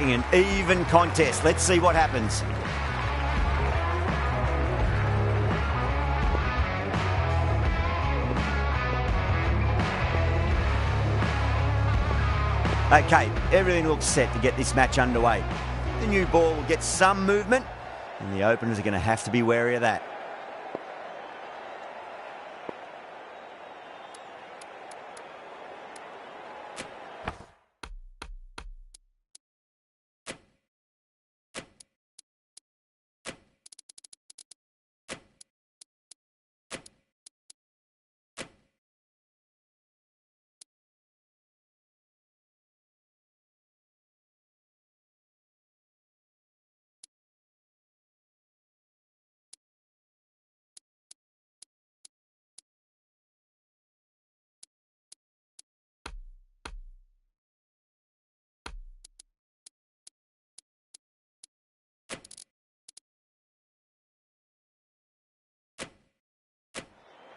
looking an even contest. Let's see what happens. Okay, everything looks set to get this match underway. The new ball will get some movement, and the openers are going to have to be wary of that.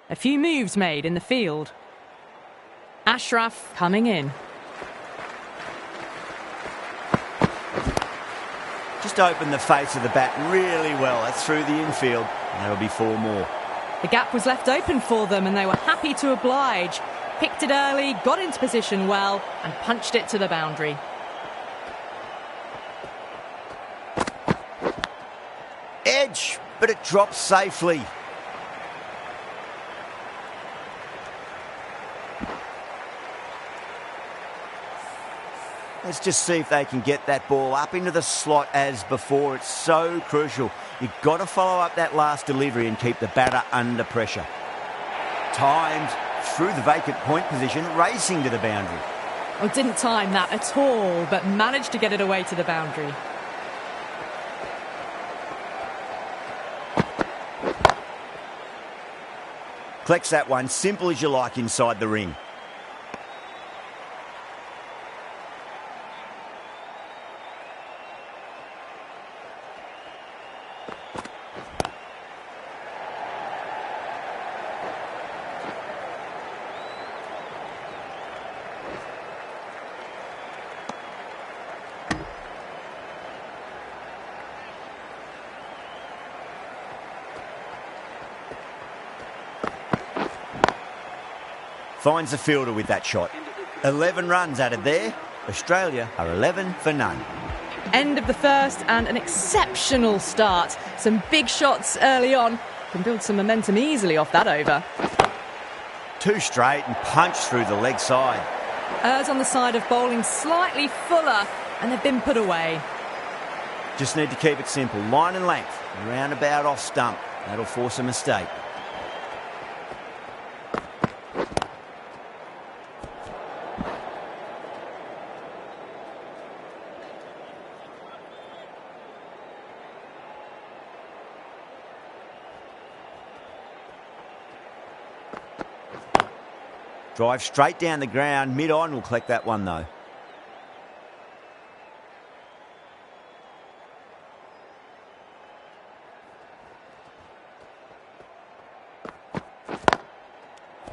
A few moves made in the field. Ashraf coming in. Just opened the face of the bat really well. That's through the infield. And that'll be 4 more. The gap was left open for them and they were happy to oblige. Picked it early, got into position well and punched it to the boundary. Edge, but it drops safely. Let's just see if they can get that ball up into the slot as before. It's so crucial. You've got to follow up that last delivery and keep the batter under pressure. Timed through the vacant point position, racing to the boundary. Oh, didn't time that at all, but managed to get it away to the boundary. Collects that one, simple as you like, inside the ring. Finds the fielder with that shot. 11 runs added there. Australia are 11 for none. End of the first and an exceptional start. Some big shots early on. Can build some momentum easily off that over. 2 straight and punched through the leg side. Errs on the side of bowling slightly fuller and they've been put away. Just need to keep it simple. Line and length. Roundabout off stump. That'll force a mistake. Drive straight down the ground, mid-on, will collect that one though.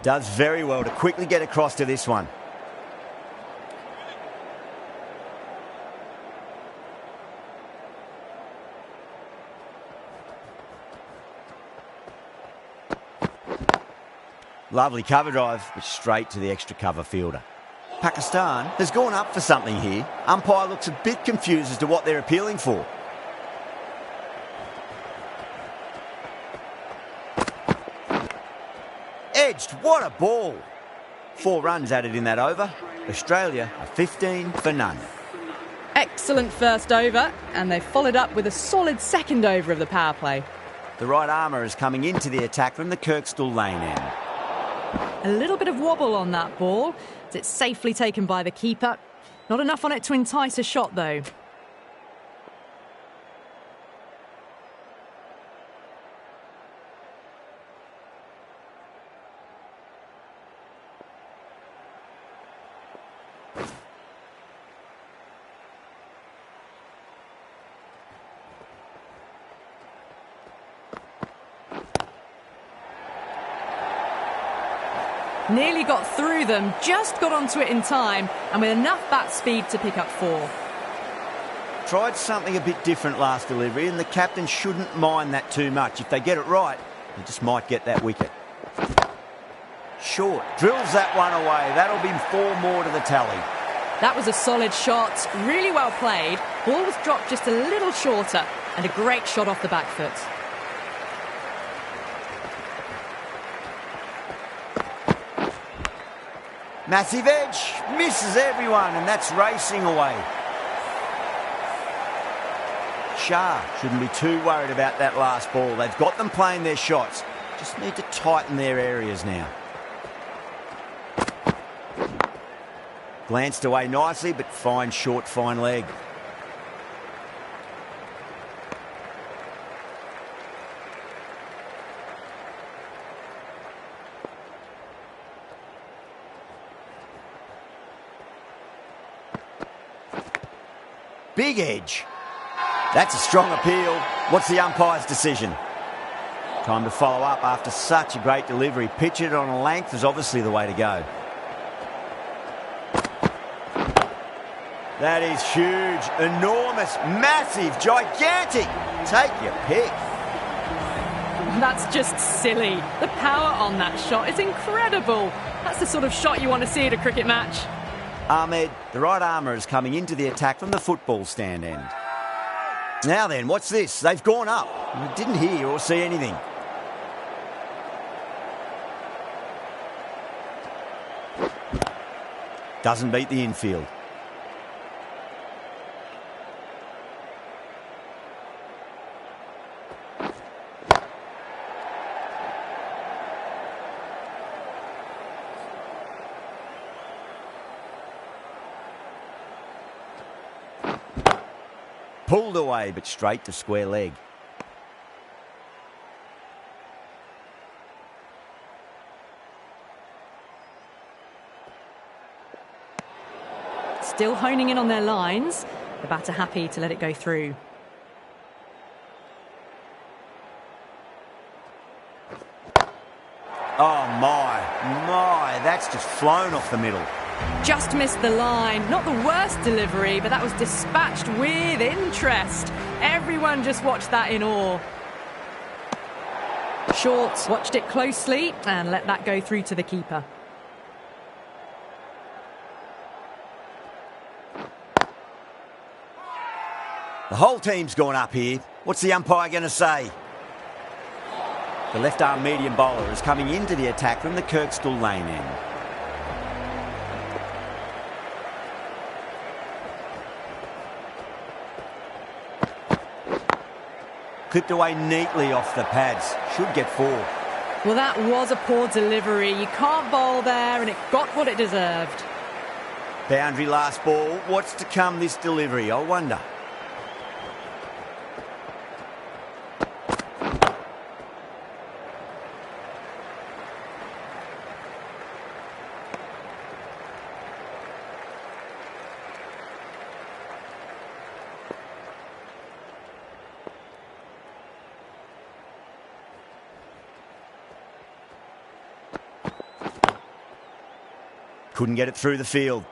Does very well to quickly get across to this one. Lovely cover drive, but straight to the extra cover fielder. Pakistan has gone up for something here. Umpire looks a bit confused as to what they're appealing for. Edged, what a ball. 4 runs added in that over. Australia are 15 for none. Excellent first over, and they've followed up with a solid second over of the power play. The right armour is coming into the attack from the Kirkstall lane end. A little bit of wobble on that ball, as it's safely taken by the keeper. Not enough on it to entice a shot, though. Nearly got through them, just got onto it in time, and with enough bat speed to pick up 4. tried something a bit different last delivery, and the captain shouldn't mind that too much. If they get it right, they just might get that wicket. Short, drills that one away. That'll be 4 more to the tally. That was a solid shot, really well played. Ball was dropped just a little shorter, and a great shot off the back foot. Massive edge, misses everyone, and that's racing away. Shah shouldn't be too worried about that last ball. They've got them playing their shots. Just need to tighten their areas now. Glanced away nicely, but fine short, fine leg. Big edge. That's a strong appeal. What's the umpire's decision? Time to follow up after such a great delivery. Pitch it on a length is obviously the way to go. That is huge, enormous, massive, gigantic. Take your pick. That's just silly. The power on that shot is incredible. That's the sort of shot you want to see at a cricket match. Ahmed, the right armour is coming into the attack from the football stand end. Now then, what's this? They've gone up. I didn't hear or see anything. Doesn't beat the infield. Pulled away, but straight to square leg. Still honing in on their lines. The batter happy to let it go through. Oh my, that's just flown off the middle. Just missed the line. Not the worst delivery, but that was dispatched with interest. Everyone just watched that in awe. Short watched it closely and let that go through to the keeper. The whole team's gone up here. What's the umpire going to say? The left-arm medium bowler is coming into the attack from the Kirkstall lane end. Clipped away neatly off the pads. Should get 4. Well, that was a poor delivery. You can't bowl there, and it got what it deserved. Boundary last ball. What's to come this delivery, I wonder. Couldn't get it through the field.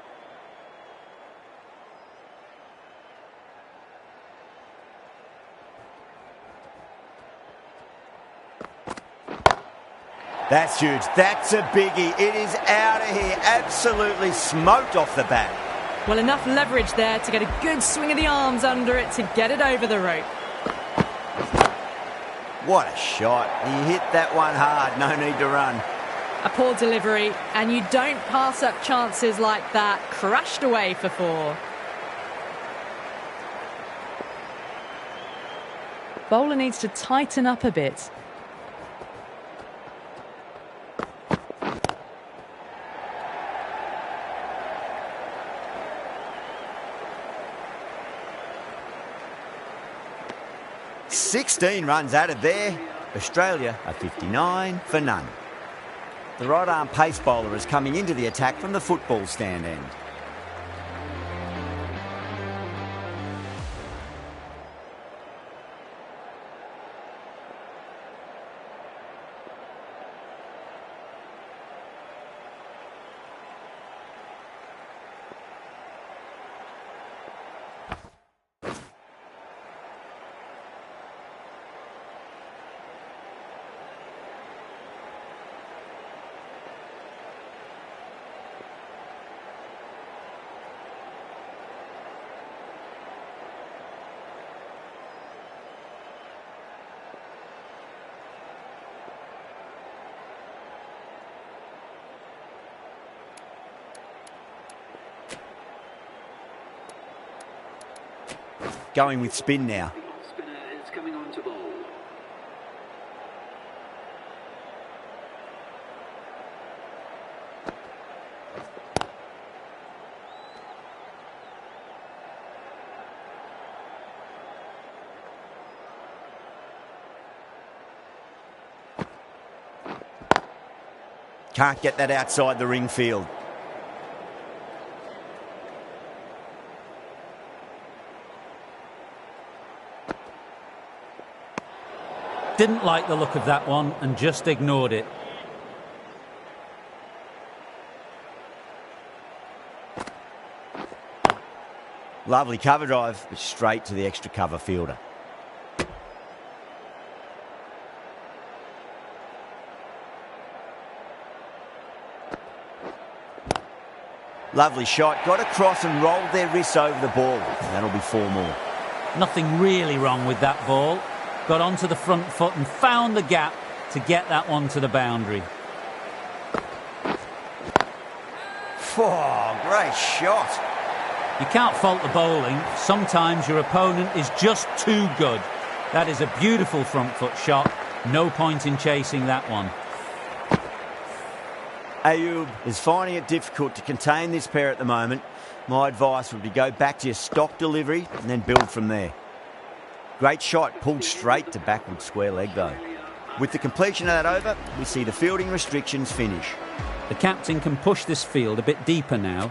That's huge. That's a biggie. It is out of here. Absolutely smoked off the bat. Well, enough leverage there to get a good swing of the arms under it to get it over the rope. What a shot. He hit that one hard. No need to run. A poor delivery, and you don't pass up chances like that. Crashed away for 4. Bowler needs to tighten up a bit. "16 runs added there. Australia are 59 for none. The right-arm pace bowler is coming into the attack from the football stand end. Going with spin now. Spinner is coming on to bowl. Can't get that outside the ring field. Didn't like the look of that one and just ignored it. Lovely cover drive, but straight to the extra cover fielder. Lovely shot, got across and rolled their wrists over the ball. That'll be 4 more. Nothing really wrong with that ball. Got onto the front foot and found the gap to get that one to the boundary. Oh, great shot. You can't fault the bowling. Sometimes your opponent is just too good. That is a beautiful front foot shot. No point in chasing that one. Ayub is finding it difficult to contain this pair at the moment. My advice would be go back to your stock delivery and then build from there. Great shot, pulled straight to backward square leg though. With the completion of that over, we see the fielding restrictions finish. The captain can push this field a bit deeper now.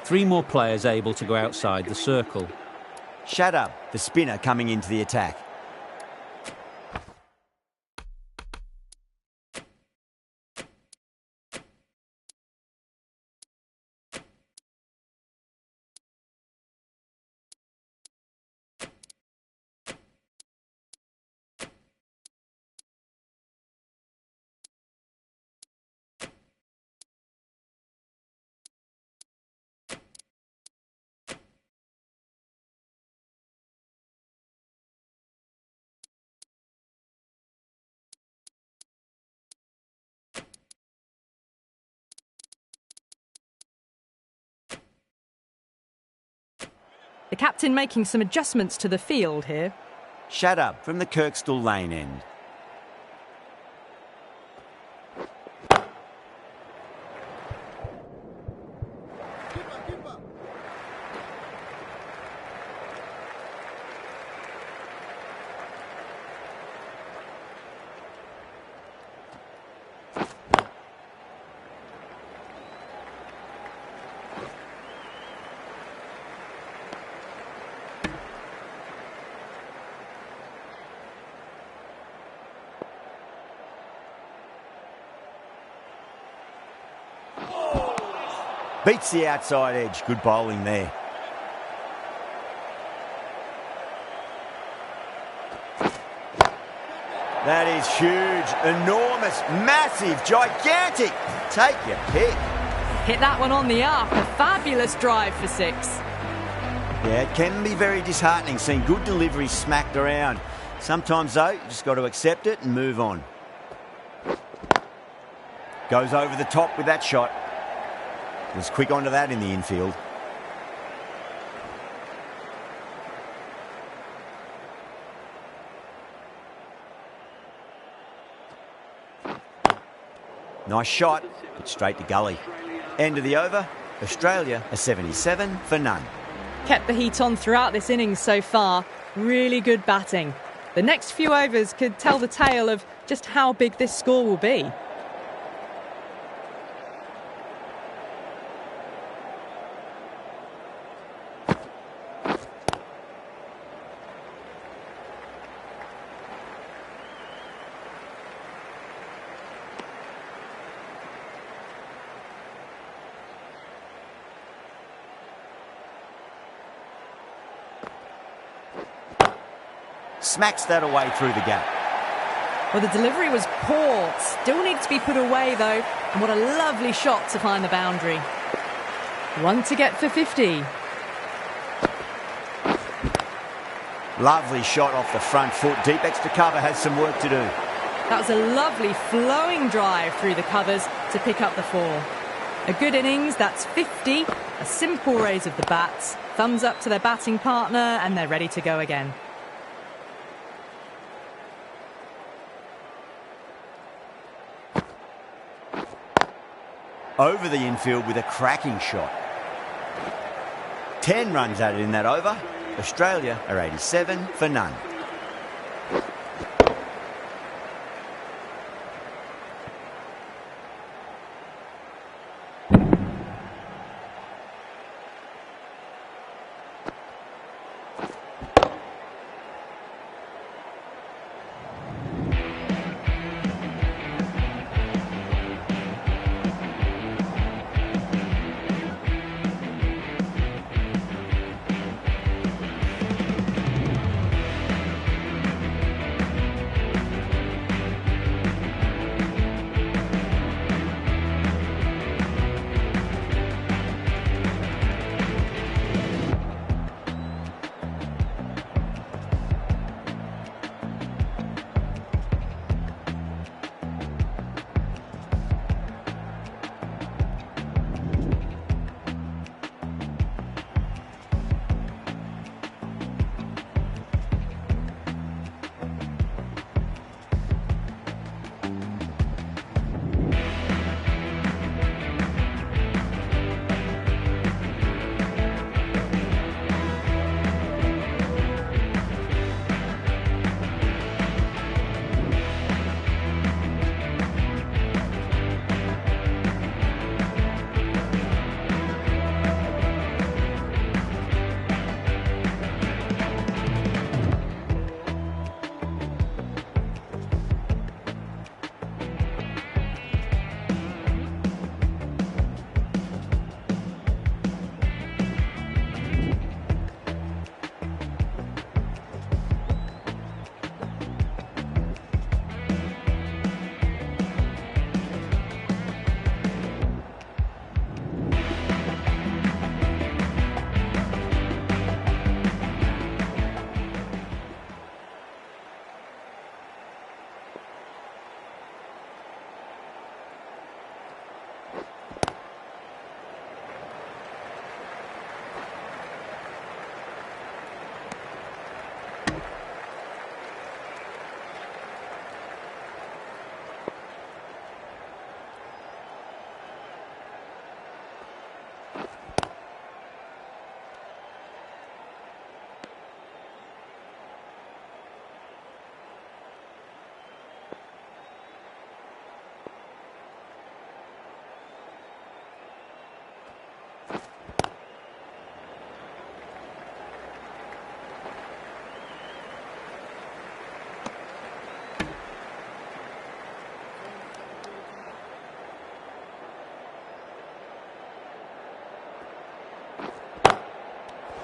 3 more players able to go outside the circle. Shadab, the spinner, coming into the attack. The captain making some adjustments to the field here. Shadab from the Kirkstall lane end. Beats the outside edge. Good bowling there. That is huge, enormous, massive, gigantic. Take your pick. Hit that one on the arc. A fabulous drive for 6. Yeah, it can be very disheartening seeing good deliveries smacked around. Sometimes, though, you just got to accept it and move on. Goes over the top with that shot. Was quick onto that in the infield. Nice shot, but straight to gully. End of the over, Australia a 77 for none. Kept the heat on throughout this innings so far. Really good batting. The next few overs could tell the tale of just how big this score will be. Smacks that away through the gap. Well, the delivery was poor. Still needs to be put away, though. And what a lovely shot to find the boundary. One to get for 50. Lovely shot off the front foot. Deep extra cover has some work to do. That was a lovely flowing drive through the covers to pick up the 4. A good innings, that's 50. A simple raise of the bats. Thumbs up to their batting partner, and they're ready to go again. Over the infield with a cracking shot. 10 runs added in that over. Australia are 87 for none.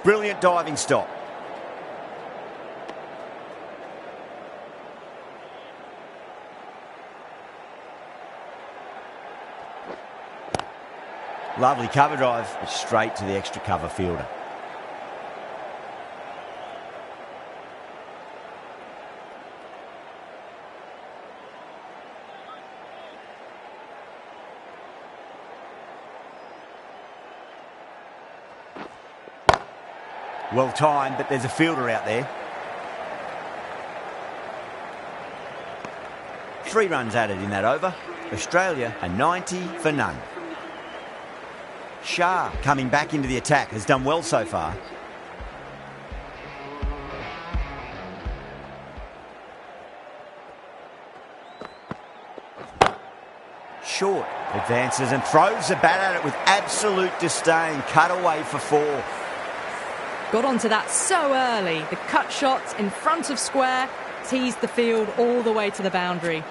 Brilliant diving stop. Lovely cover drive, but straight to the extra cover fielder. Well timed, but there's a fielder out there. 3 runs added in that over. Australia are 90 for none. Shah, coming back into the attack, has done well so far. Short, advances and throws the bat at it with absolute disdain. Cut away for 4. Got onto that so early. The cut shot in front of square teased the field all the way to the boundary.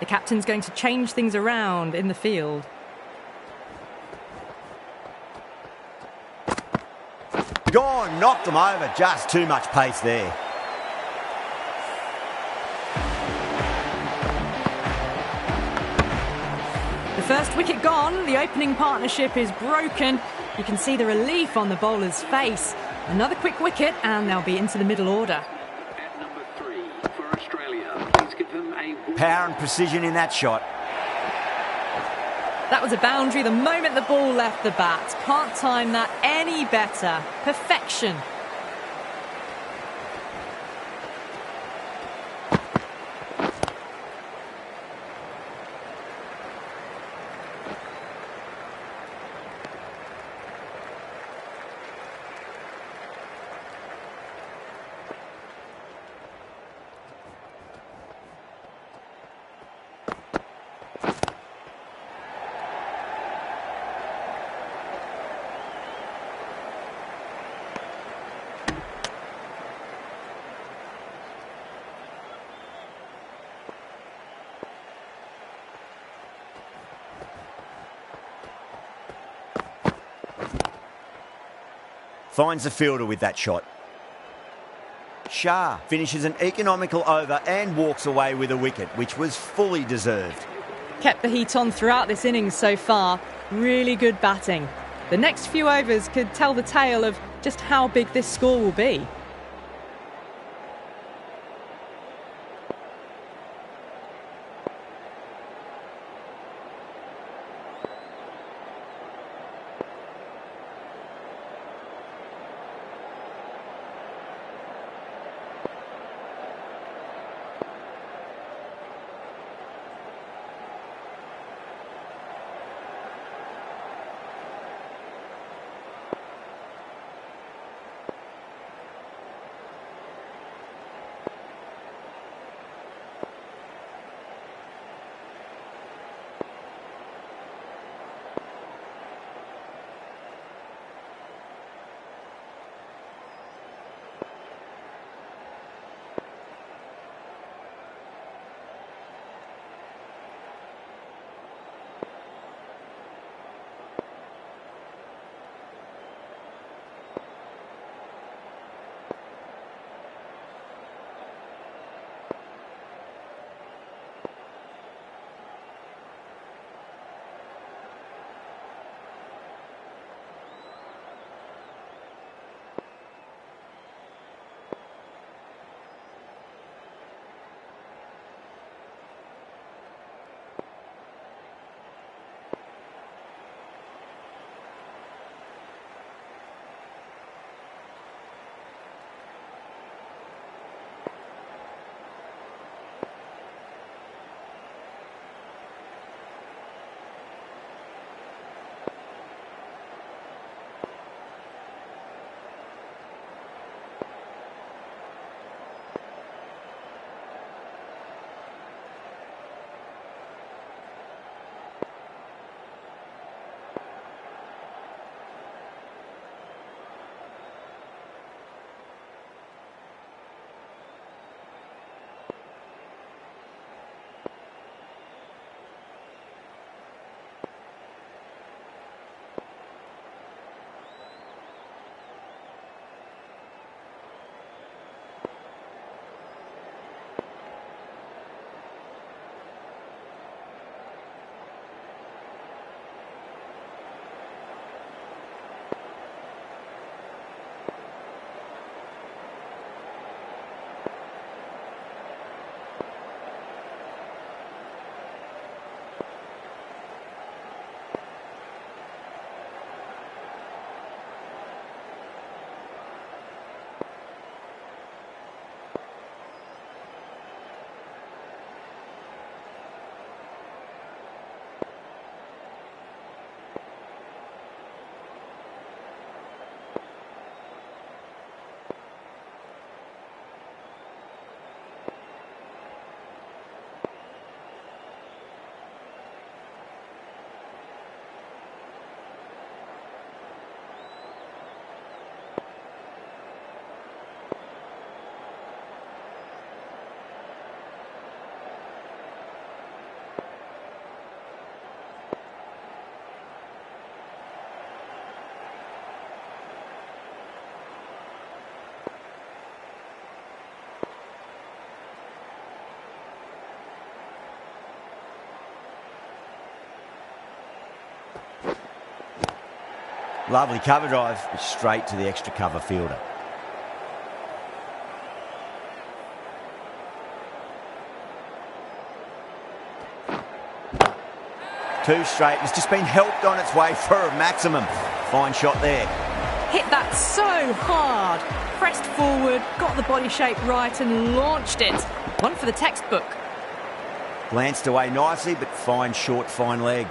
The captain's going to change things around in the field. Gone, knocked them over. Just too much pace there. The first wicket gone. The opening partnership is broken. You can see the relief on the bowler's face. Another quick wicket and they'll be into the middle order. At number 3 for Australia, please give them a... Power and precision in that shot. That was a boundary the moment the ball left the bat. Can't time that any better. Perfection. Finds the fielder with that shot. Shah finishes an economical over and walks away with a wicket, which was fully deserved. Kept the heat on throughout this innings so far. Really good batting. The next few overs could tell the tale of just how big this score will be. Lovely cover drive, straight to the extra cover fielder. Two straight. It's just been helped on its way for a maximum. Fine shot there. Hit that so hard. Pressed forward, got the body shape right and launched it. One for the textbook. Glanced away nicely, but fine short, fine leg.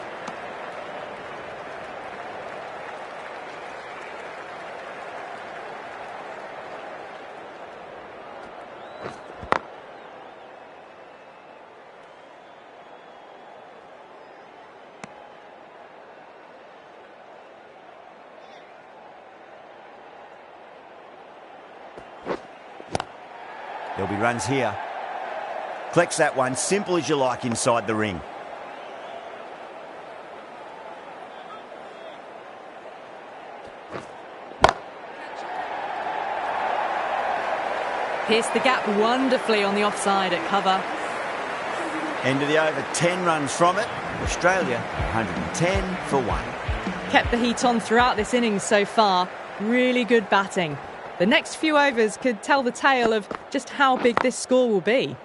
There'll be runs here. Collects that one, simple as you like inside the ring. Pierced the gap wonderfully on the offside at cover. End of the over, 10 runs from it. Australia, 110 for 1. Kept the heat on throughout this innings so far. Really good batting. The next few overs could tell the tale of just how big this score will be.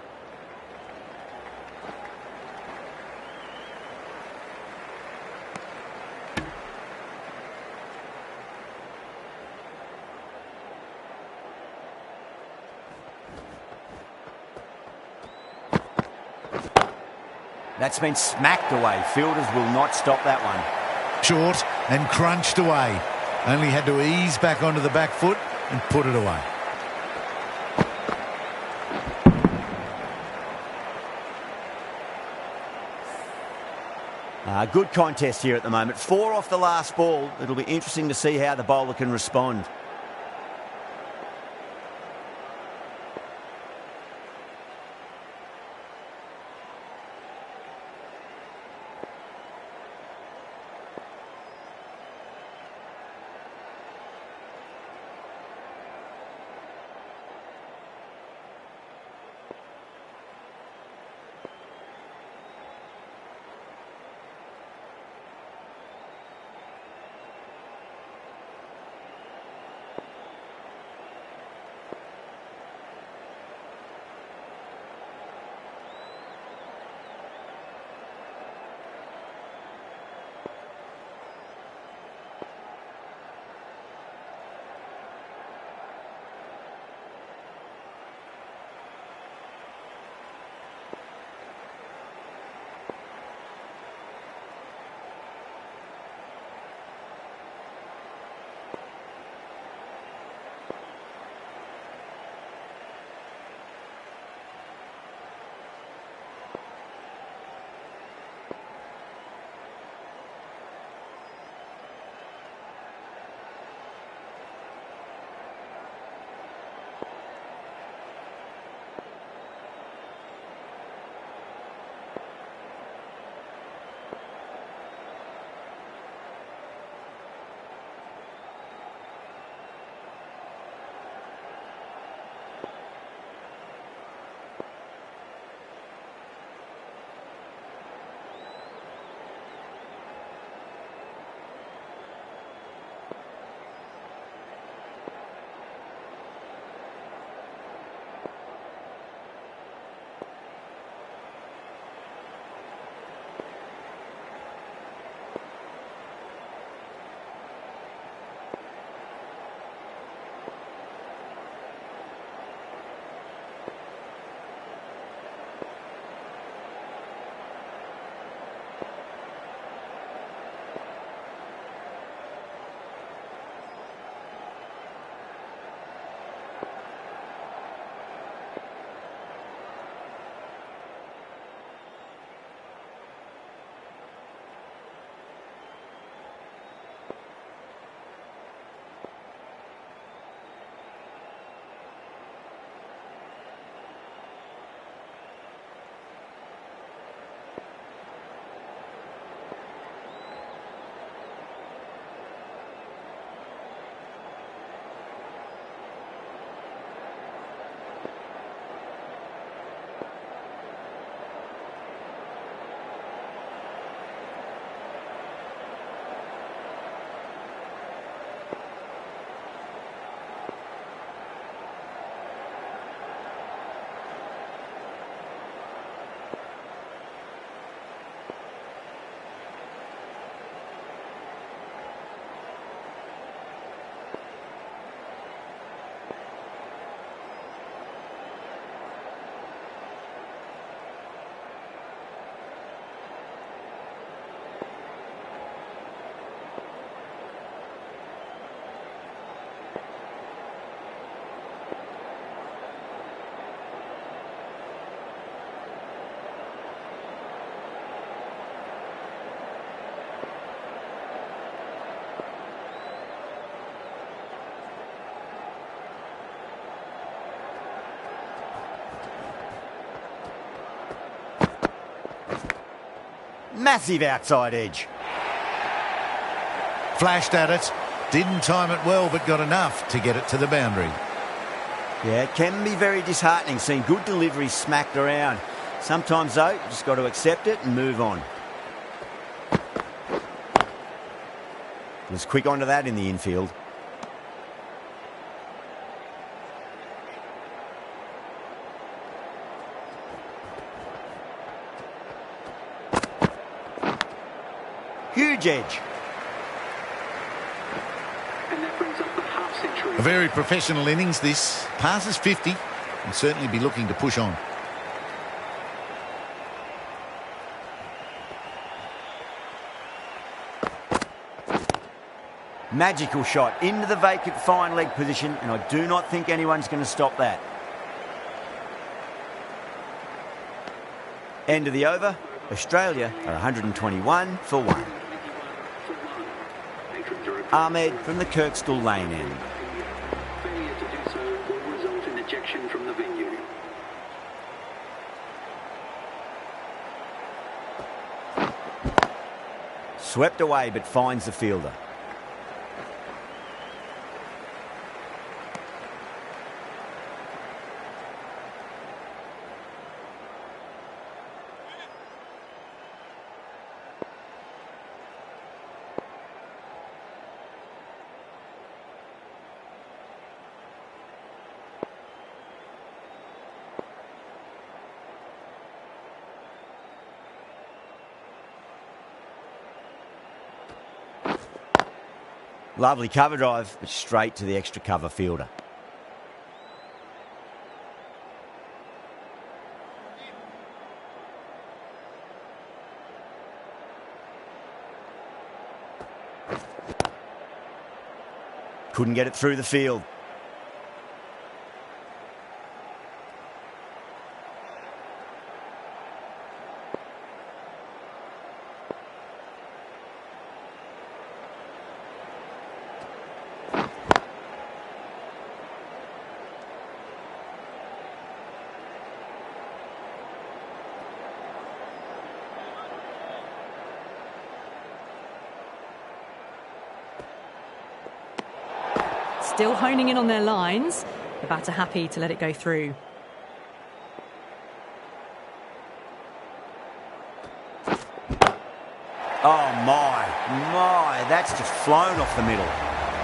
That's been smacked away. Fielders will not stop that one. Short and crunched away. Only had to ease back onto the back foot and put it away. Good contest here at the moment. 4 off the last ball. It'll be interesting to see how the bowler can respond. Massive outside edge. Flashed at it. Didn't time it well, but got enough to get it to the boundary. Yeah, it can be very disheartening seeing good deliveries smacked around. Sometimes, though, you just got to accept it and move on. Was quick onto that in the infield. Huge edge. And that brings up the half-century. A very professional innings, this. Passes 50 and certainly be looking to push on. Magical shot into the vacant fine leg position, and I do not think anyone's going to stop that. End of the over. Australia are 121 for 1. Ahmed from the Kirkstall Lane end. Failure to do so will result in ejection from the venue. Swept away but finds the fielder. Lovely cover drive, but straight to the extra cover fielder. Couldn't get it through the field. Still honing in on their lines. The batter happy to let it go through. Oh my, that's just flown off the middle.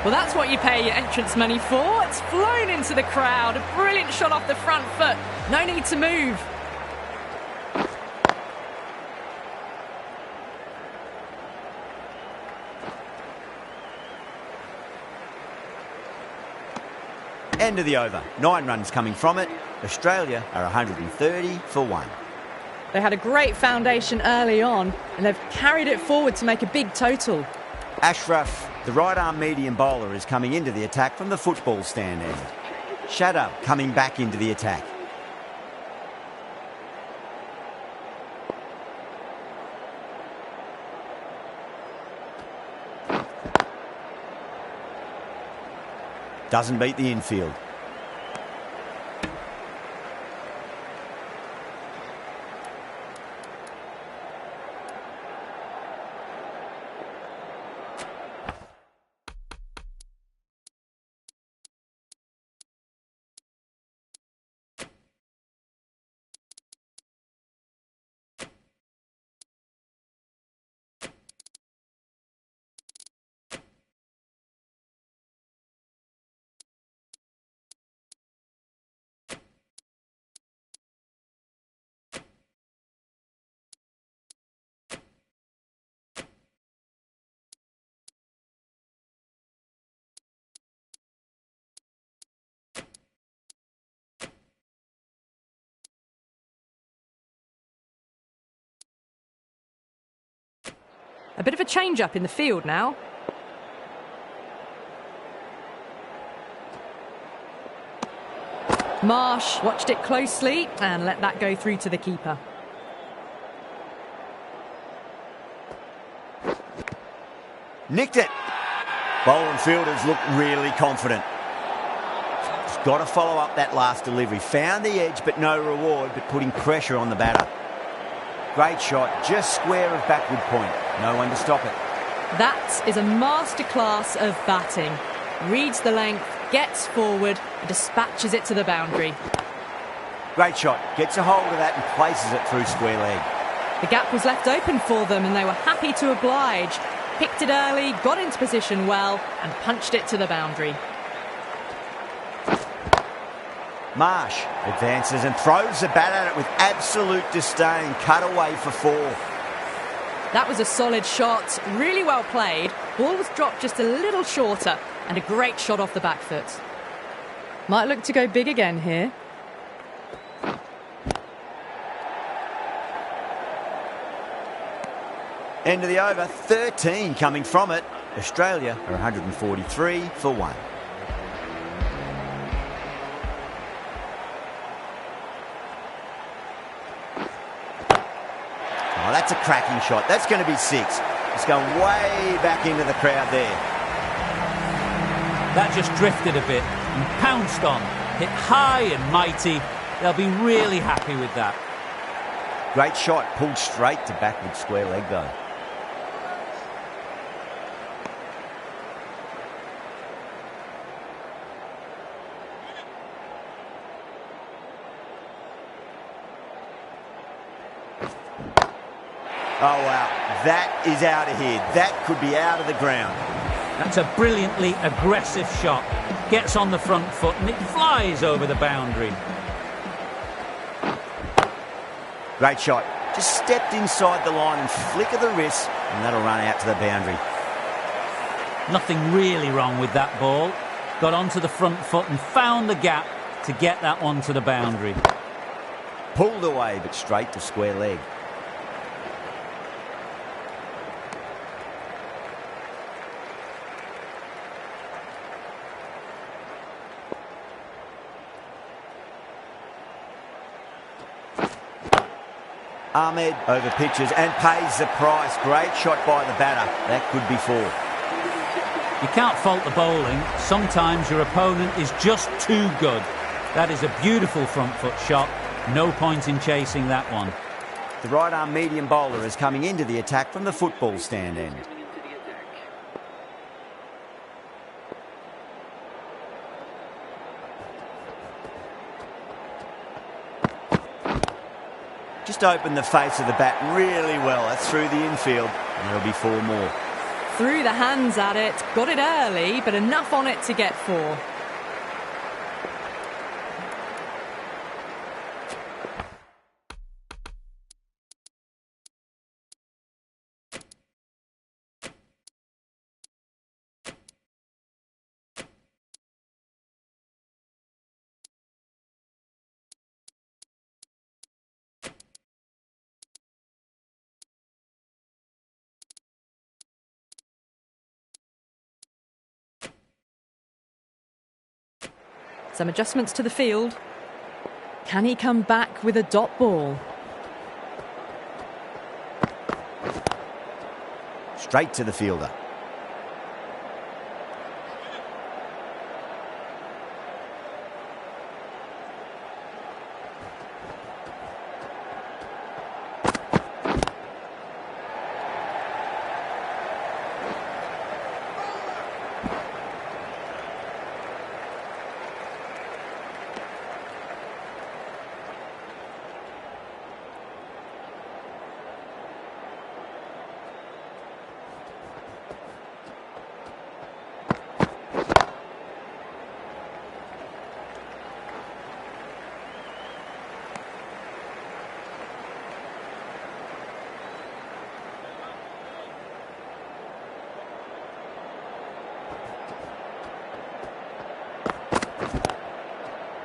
Well, that's what you pay your entrance money for. It's flown into the crowd. A brilliant shot off the front foot. No need to move. End of the over. 9 runs coming from it. Australia are 130 for 1. They had a great foundation early on, and they've carried it forward to make a big total. Ashraf, the right-arm medium bowler, is coming into the attack from the football stand end. Shadab coming back into the attack. Doesn't beat the infield. A bit of a change-up in the field now. Marsh watched it closely and let that go through to the keeper. Nicked it. Bowler and fielders look really confident. Just got to follow up that last delivery. Found the edge, but no reward, but putting pressure on the batter. Great shot, just square of backward point. No one to stop it. That is a masterclass of batting. Reads the length, gets forward, and dispatches it to the boundary. Great shot, gets a hold of that and places it through square leg. The gap was left open for them and they were happy to oblige. Picked it early, got into position well, and punched it to the boundary. Marsh advances and throws the bat at it with absolute disdain. Cut away for 4. That was a solid shot, really well played. Ball was dropped just a little shorter, and a great shot off the back foot. Might look to go big again here. End of the over, 13 coming from it. Australia are 143 for 1. Oh, that's a cracking shot. That's going to be 6. It's going way back into the crowd there. That just drifted a bit and pounced on. Hit high and mighty. They'll be really happy with that. Great shot, pulled straight to backward square leg though. Oh, wow. That is out of here. That could be out of the ground. That's a brilliantly aggressive shot. Gets on the front foot and it flies over the boundary. Great shot. Just stepped inside the line and flick of the wrist, and that'll run out to the boundary. Nothing really wrong with that ball. Got onto the front foot and found the gap to get that one to the boundary. Pulled away, but straight to square leg. Ahmed over pitches and pays the price. Great shot by the batter. That could be 4. You can't fault the bowling. Sometimes your opponent is just too good. That is a beautiful front foot shot. No point in chasing that one. The right arm medium bowler is coming into the attack from the football stand end. Just opened the face of the bat really well. That's through the infield, and there'll be 4 more. Threw the hands at it, got it early, but enough on it to get 4. Some adjustments to the field. Can he come back with a dot ball? Straight to the fielder.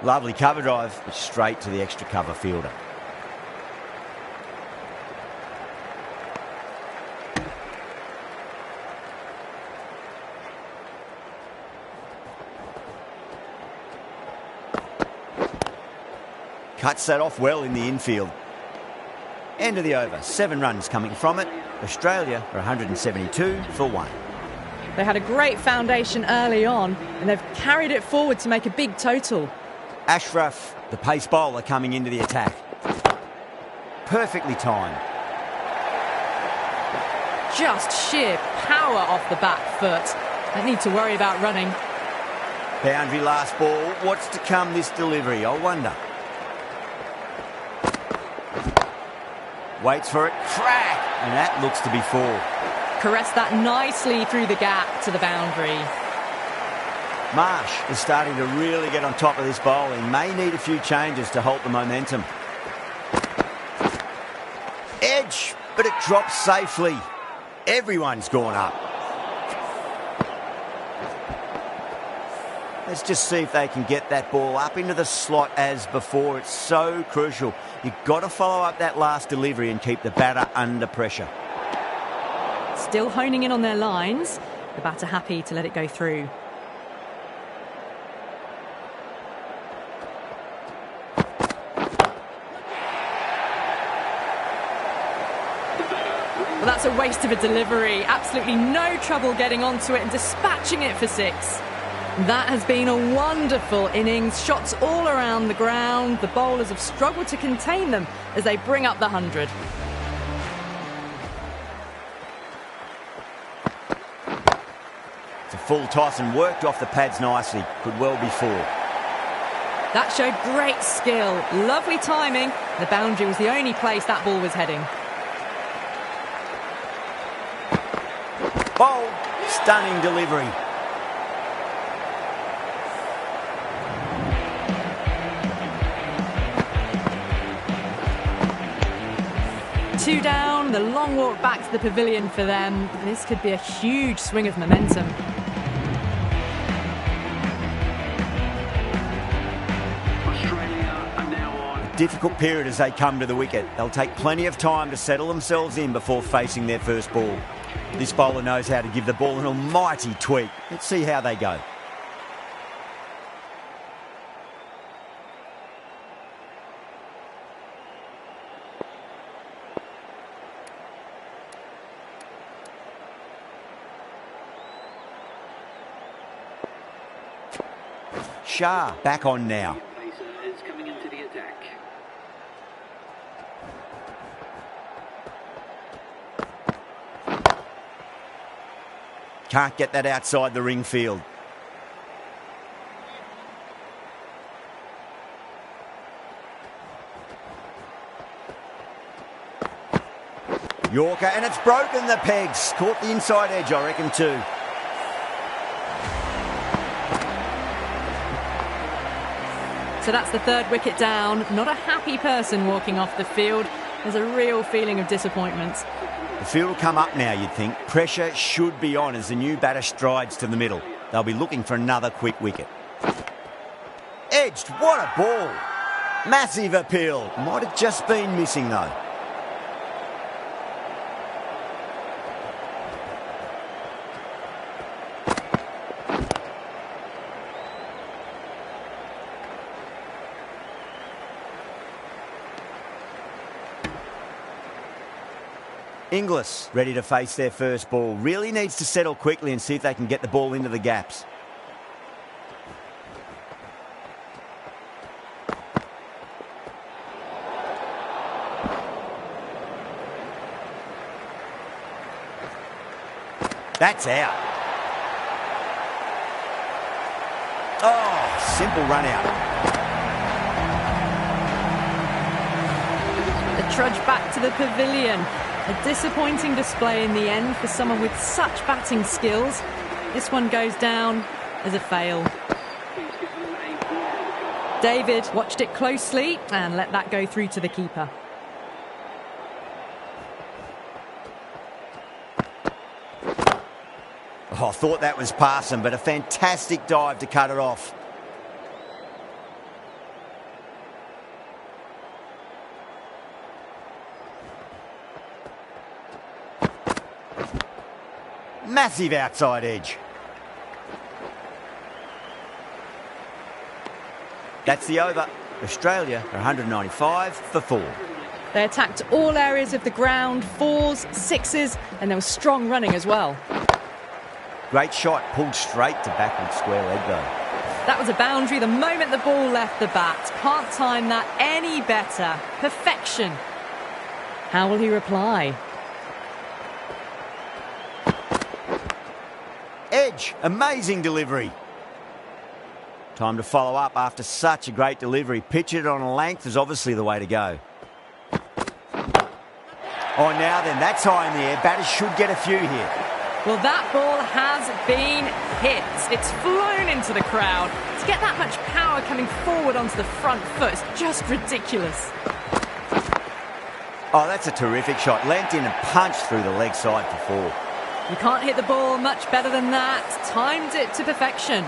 Lovely cover drive, straight to the extra cover fielder. Cuts that off well in the infield. End of the over, 7 runs coming from it. Australia are 172 for 1. They had a great foundation early on, and they've carried it forward to make a big total. Ashraf, the pace bowler, coming into the attack. Perfectly timed. just sheer power off the back foot. Don't need to worry about running. Boundary last ball. What's to come this delivery, I wonder. Waits for it. Crack! And that looks to be 4. Caressed that nicely through the gap to the boundary. Marsh is starting to really get on top of this bowling. May need a few changes to halt the momentum. Edge, but it drops safely. Everyone's gone up. Let's just see if they can get that ball up into the slot as before. It's so crucial. You've got to follow up that last delivery and keep the batter under pressure. Still honing in on their lines. The batter happy to let it go through. Well, that's a waste of a delivery. Absolutely no trouble getting onto it and dispatching it for 6. That has been a wonderful innings. Shots all around the ground. The bowlers have struggled to contain them as they bring up the 100. It's a full toss and worked off the pads nicely. Could well be 4. That showed great skill. Lovely timing. The boundary was the only place that ball was heading. Bold. Stunning delivery. Two down, the long walk back to the pavilion for them. This could be a huge swing of momentum. Australia are now on. Difficult period as they come to the wicket. They'll take plenty of time to settle themselves in before facing their first ball. This bowler knows how to give the ball an almighty tweak. Let's see how they go. Shah back on now. Pacer is coming into the attack. Can't get that outside the ring field. Yorker, and it's broken the pegs. Caught the inside edge, I reckon, too. So that's the 3rd wicket down. Not a happy person walking off the field. There's a real feeling of disappointment. The field will come up now, you'd think. Pressure should be on as the new batter strides to the middle. They'll be looking for another quick wicket. Edged, what a ball! Massive appeal. Might have just been missing, though. Inglis ready to face their first ball. Really needs to settle quickly and see if they can get the ball into the gaps. That's out. Oh, simple run out. The trudge back to the pavilion. A disappointing display in the end for someone with such batting skills. This one goes down as a fail. David watched it closely and let that go through to the keeper. Oh, I thought that was passing, but a fantastic dive to cut it off. Massive outside edge. That's the over. Australia are 195 for 4. They attacked all areas of the ground, 4s, 6s, and there was strong running as well. Great shot, pulled straight to backward square leg though. That was a boundary the moment the ball left the bat. Can't time that any better. Perfection. How will he reply? Edge, amazing delivery. Time to follow up after such a great delivery. Pitch it on a length is obviously the way to go. Oh, now then, that's high in the air. Batters should get a few here. Well, that ball has been hit. It's flown into the crowd. To get that much power coming forward onto the front foot is just ridiculous. Oh, that's a terrific shot. Leant in and punched through the leg side for four. You can't hit the ball much better than that. Timed it to perfection.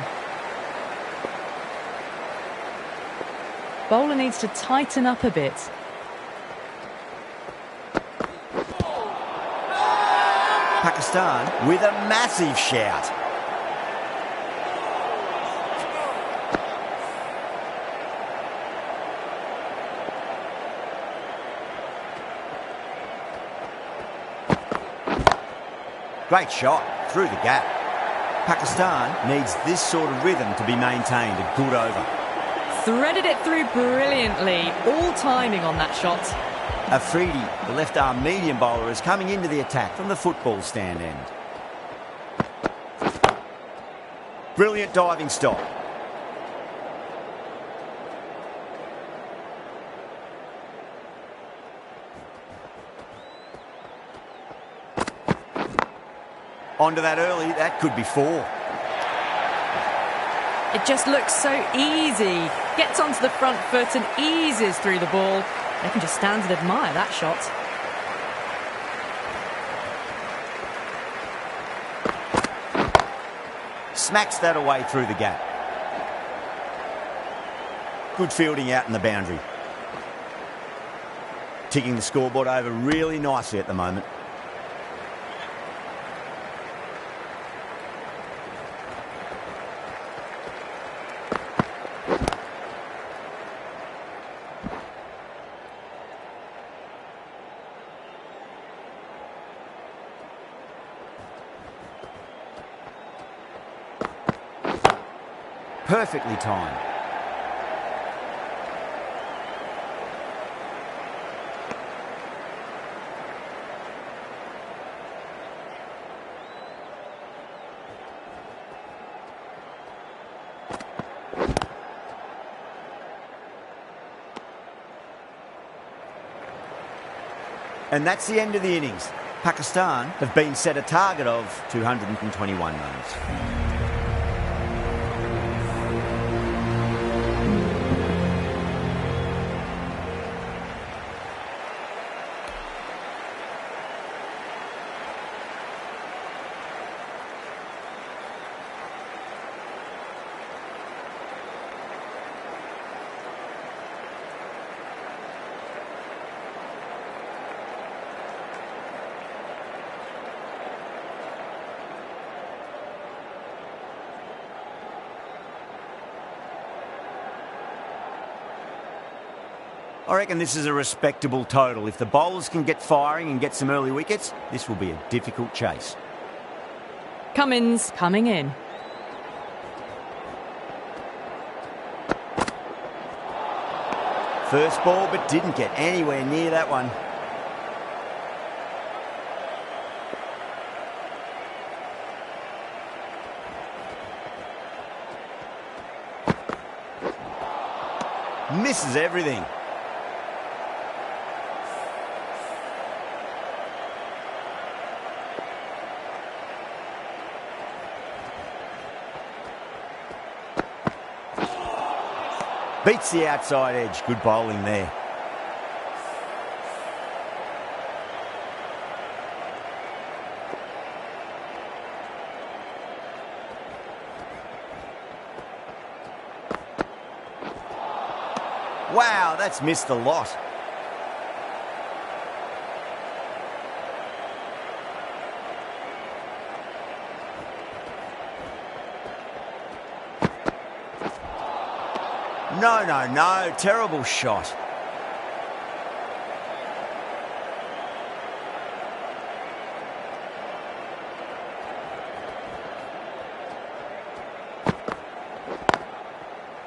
Bowler needs to tighten up a bit. Pakistan with a massive shout. Great shot through the gap. Pakistan needs this sort of rhythm to be maintained. A good over. Threaded it through brilliantly. All timing on that shot. Afridi, the left-arm medium bowler, is coming into the attack from the football stand end. Brilliant diving stop. Onto that early, that could be four. It just looks so easy. Gets onto the front foot and eases through the ball. They can just stand and admire that shot. Smacks that away through the gap. Good fielding out in the boundary. Ticking the scoreboard over really nicely at the moment. Perfectly timed. And that's the end of the innings. Pakistan have been set a target of 221 runs. I reckon this is a respectable total. If the bowlers can get firing and get some early wickets, this will be a difficult chase. Cummins coming in. First ball, but didn't get anywhere near that one. Misses everything. Beats the outside edge. Good bowling there. Wow, that's missed a lot. No. Terrible shot.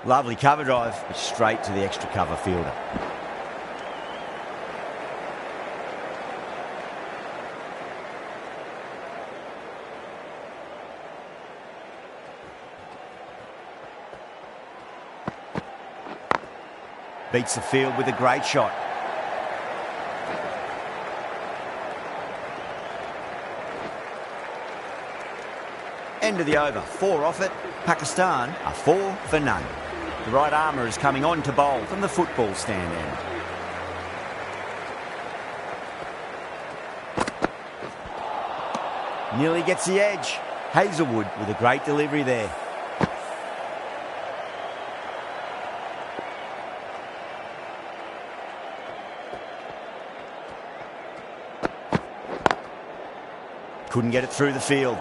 Lovely cover drive, but straight to the extra cover fielder. Beats the field with a great shot. End of the over. 4 off it. Pakistan are 4 for none. The right armour is coming on to bowl from the football stand end. Nearly gets the edge. Hazelwood with a great delivery there. Couldn't get it through the field.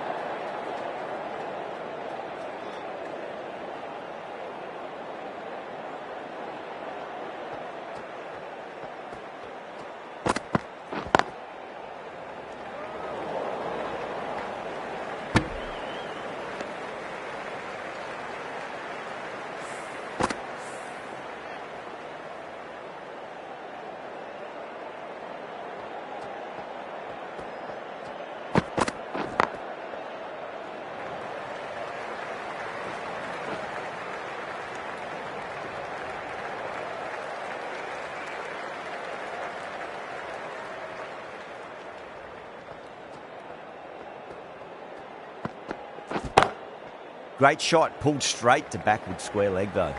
Great shot, pulled straight to backward square leg though.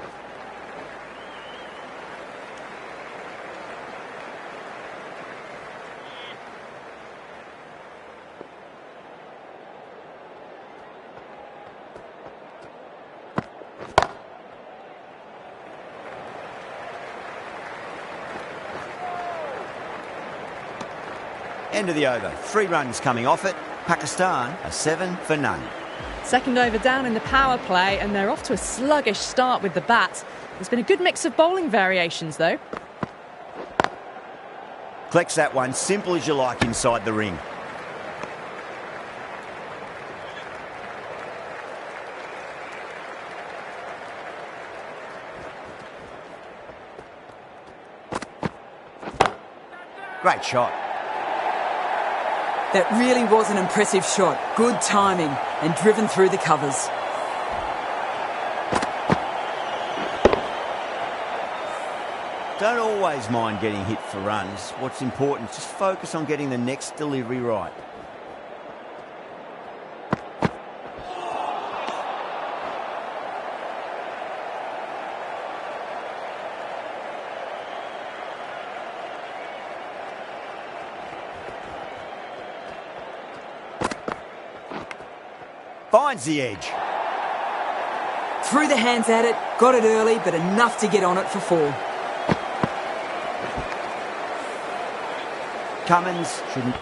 End of the over. 3 runs coming off it. Pakistan are 7 for none. Second over down in the power play, and they're off to a sluggish start with the bat. There's been a good mix of bowling variations, though. Collects that one, simple as you like inside the ring. Great shot. That really was an impressive shot. Good timing and driven through the covers. Don't always mind getting hit for runs. What's important is just focus on getting the next delivery right. Finds the edge. Threw the hands at it, got it early, but enough to get on it for 4. Cummins shouldn't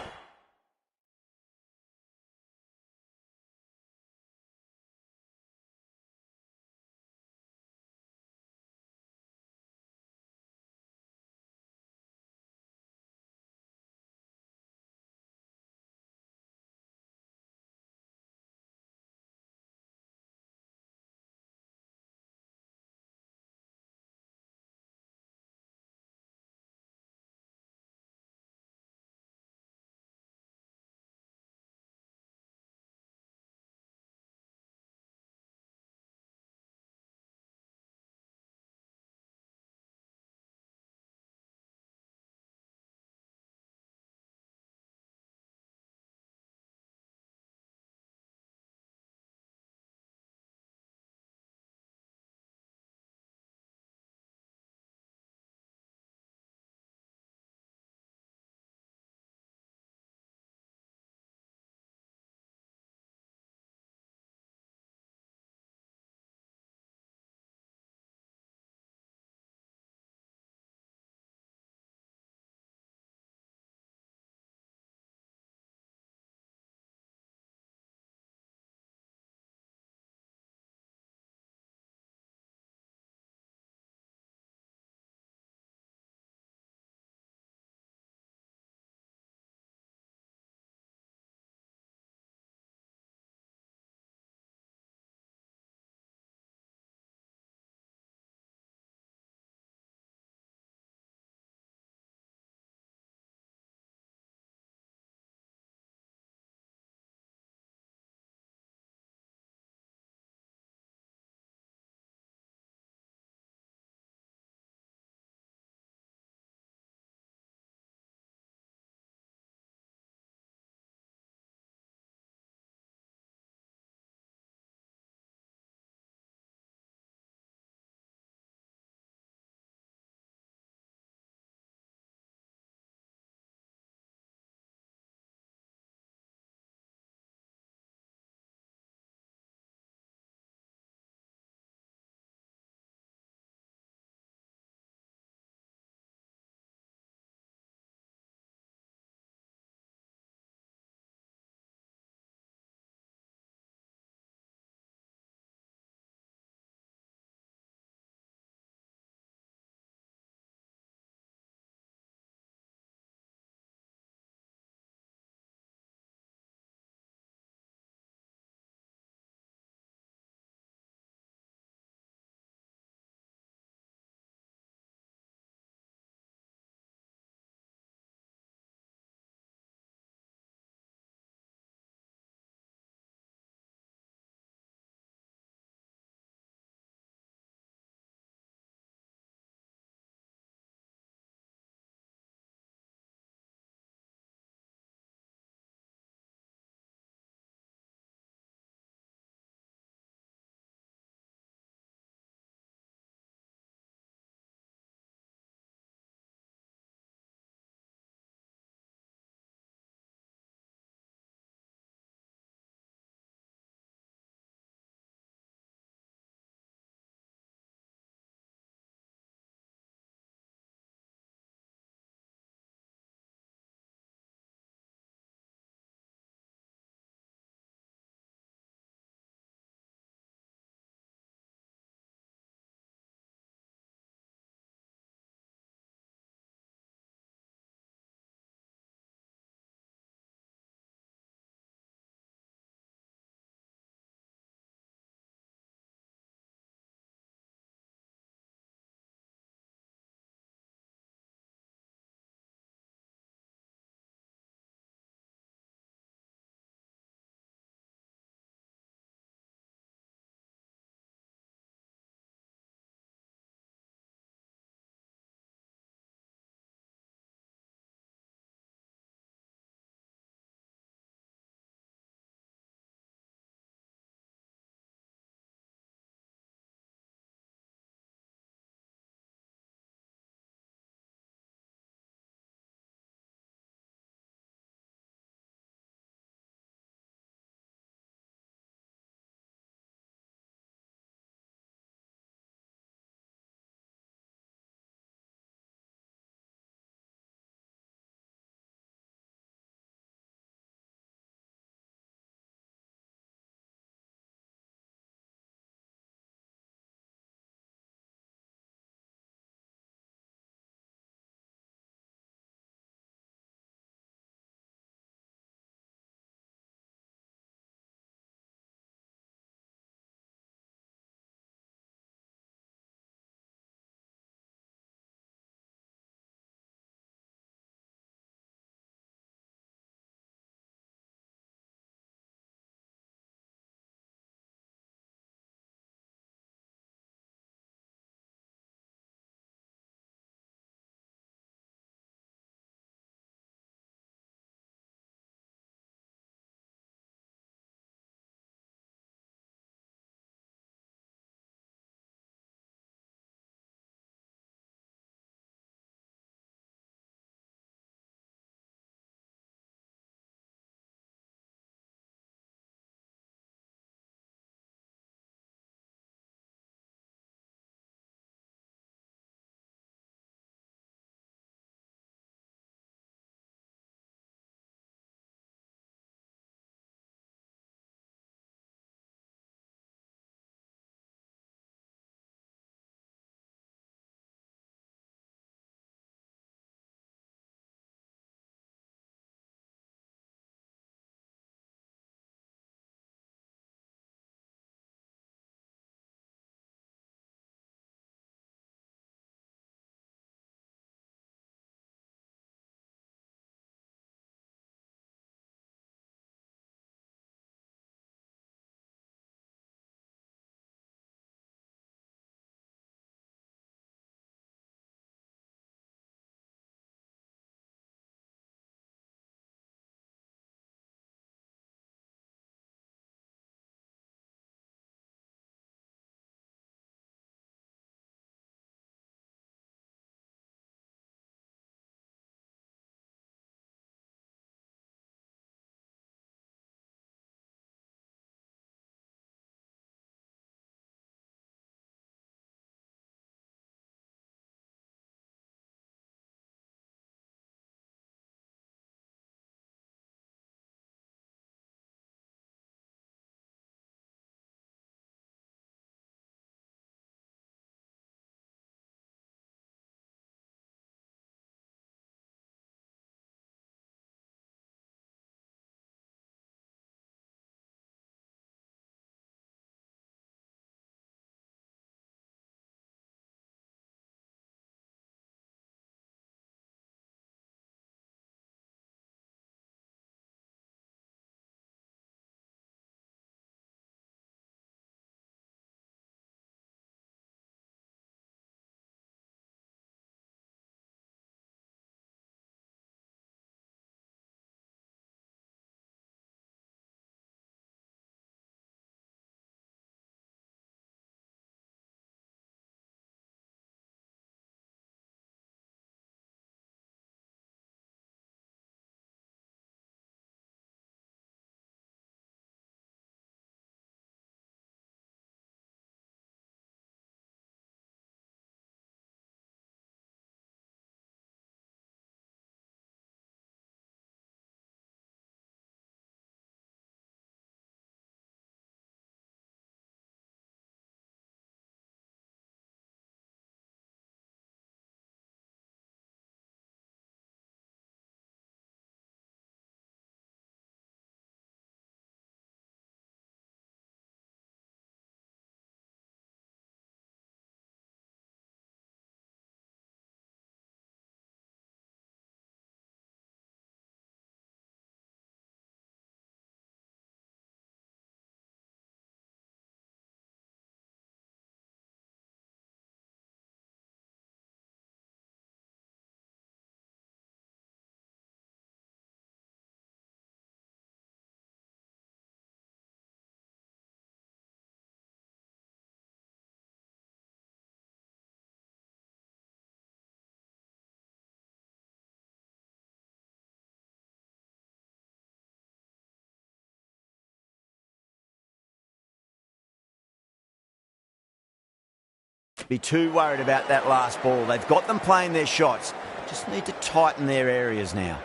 be too worried about that last ball. They've got them playing their shots. Just need to tighten their areas now.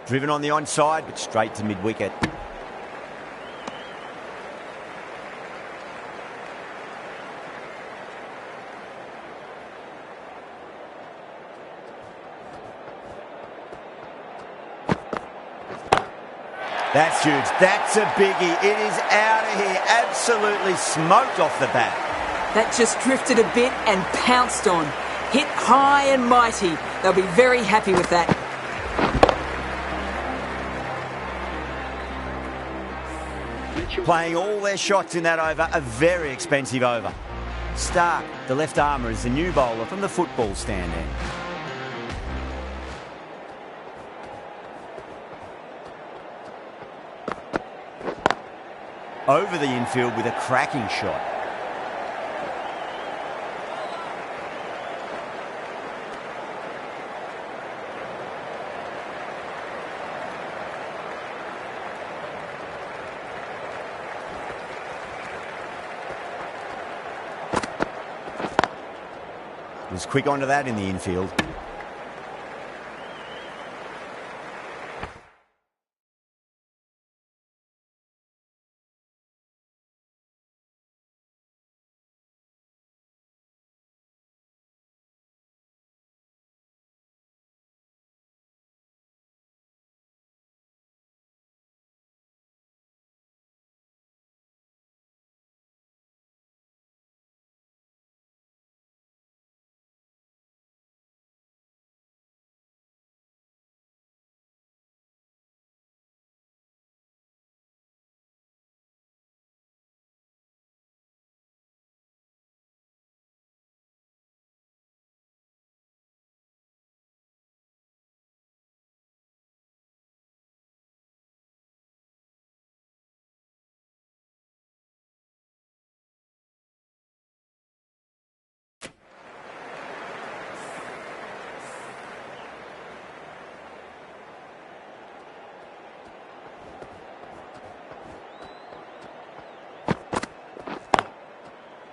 Driven on the onside, but straight to mid-wicket. That's huge. That's a biggie. It is out of here. Absolutely smoked off the bat. That just drifted a bit and pounced on. Hit high and mighty. They'll be very happy with that. Playing all their shots in that over, a very expensive over. Stark, the left armour, is the new bowler from the football stand end. Over the infield with a cracking shot. Was quick onto that in the infield.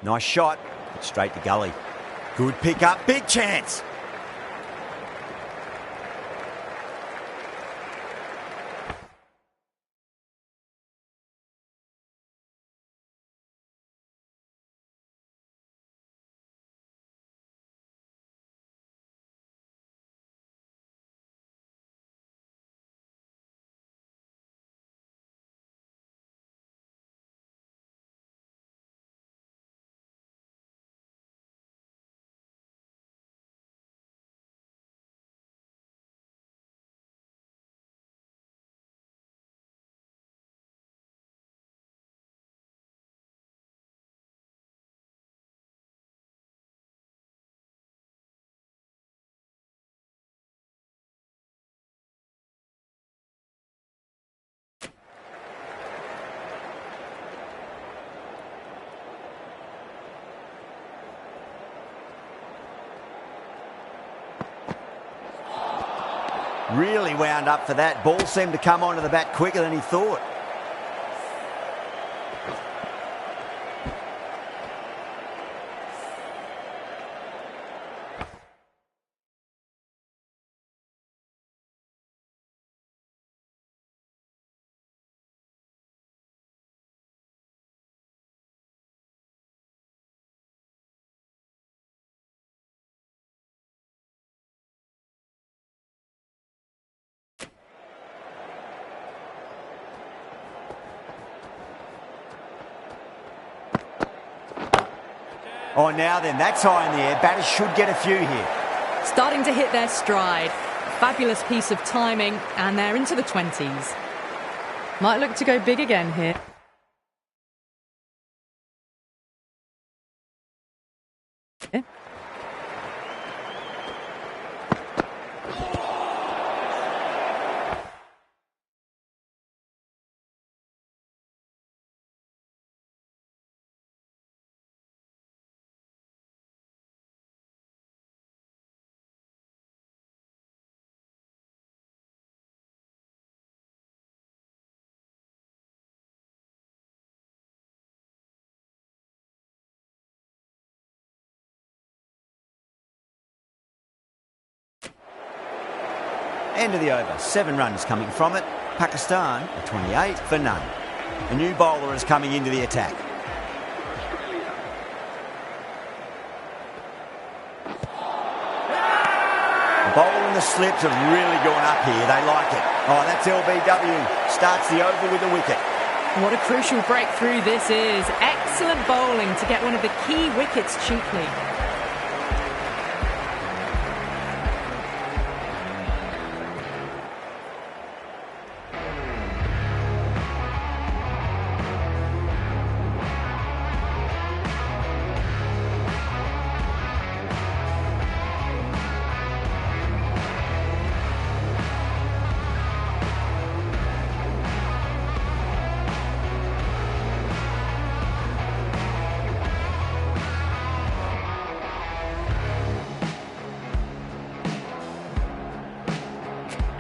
Nice shot, but straight to gully. Good pick up, big chance. Really wound up for that. Ball seemed to come onto the bat quicker than he thought. Oh, now then, that's high in the air. Batters should get a few here. Starting to hit their stride. Fabulous piece of timing, and they're into the 20s. Might look to go big again here. End of the over. 7 runs coming from it. Pakistan are 28 for none. A new bowler is coming into the attack. The bowl and the slips have really gone up here. They like it. Oh, that's LBW. Starts the over with a wicket. What a crucial breakthrough this is. Excellent bowling to get one of the key wickets cheaply.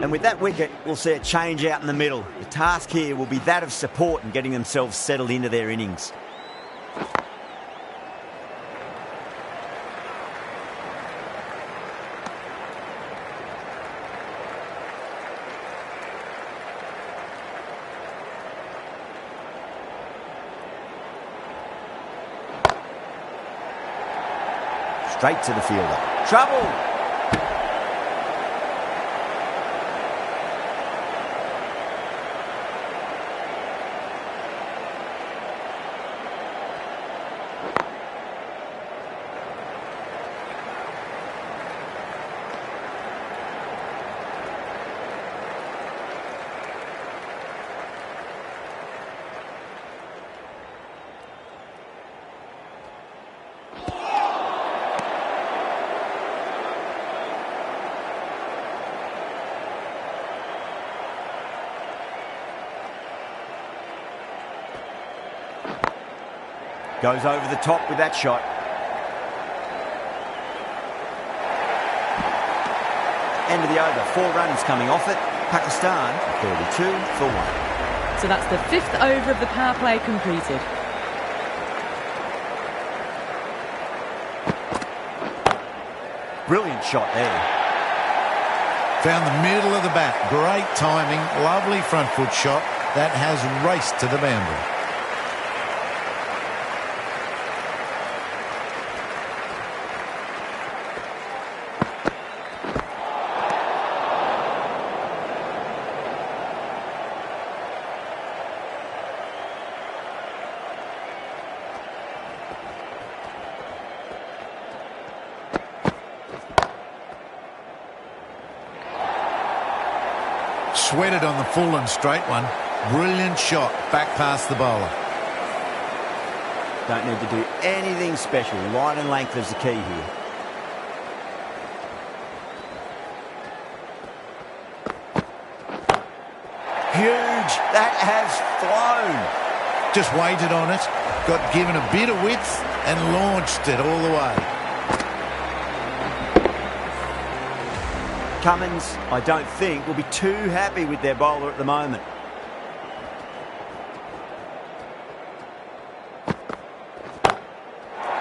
And with that wicket, we'll see a change out in the middle. The task here will be that of support and getting themselves settled into their innings. Straight to the fielder. Trouble! Goes over the top with that shot. End of the over. 4 runs coming off it. Pakistan 32 for 1. So that's the 5th over of the power play completed. Brilliant shot there. Found the middle of the bat. Great timing. Lovely front foot shot. That has raced to the boundary. Sweated on the full and straight one. Brilliant shot back past the bowler. Don't need to do anything special. Line and length is the key here. Huge. That has flown. Just waited on it. Got given a bit of width and launched it all the way. Cummins, I don't think, will be too happy with their bowler at the moment.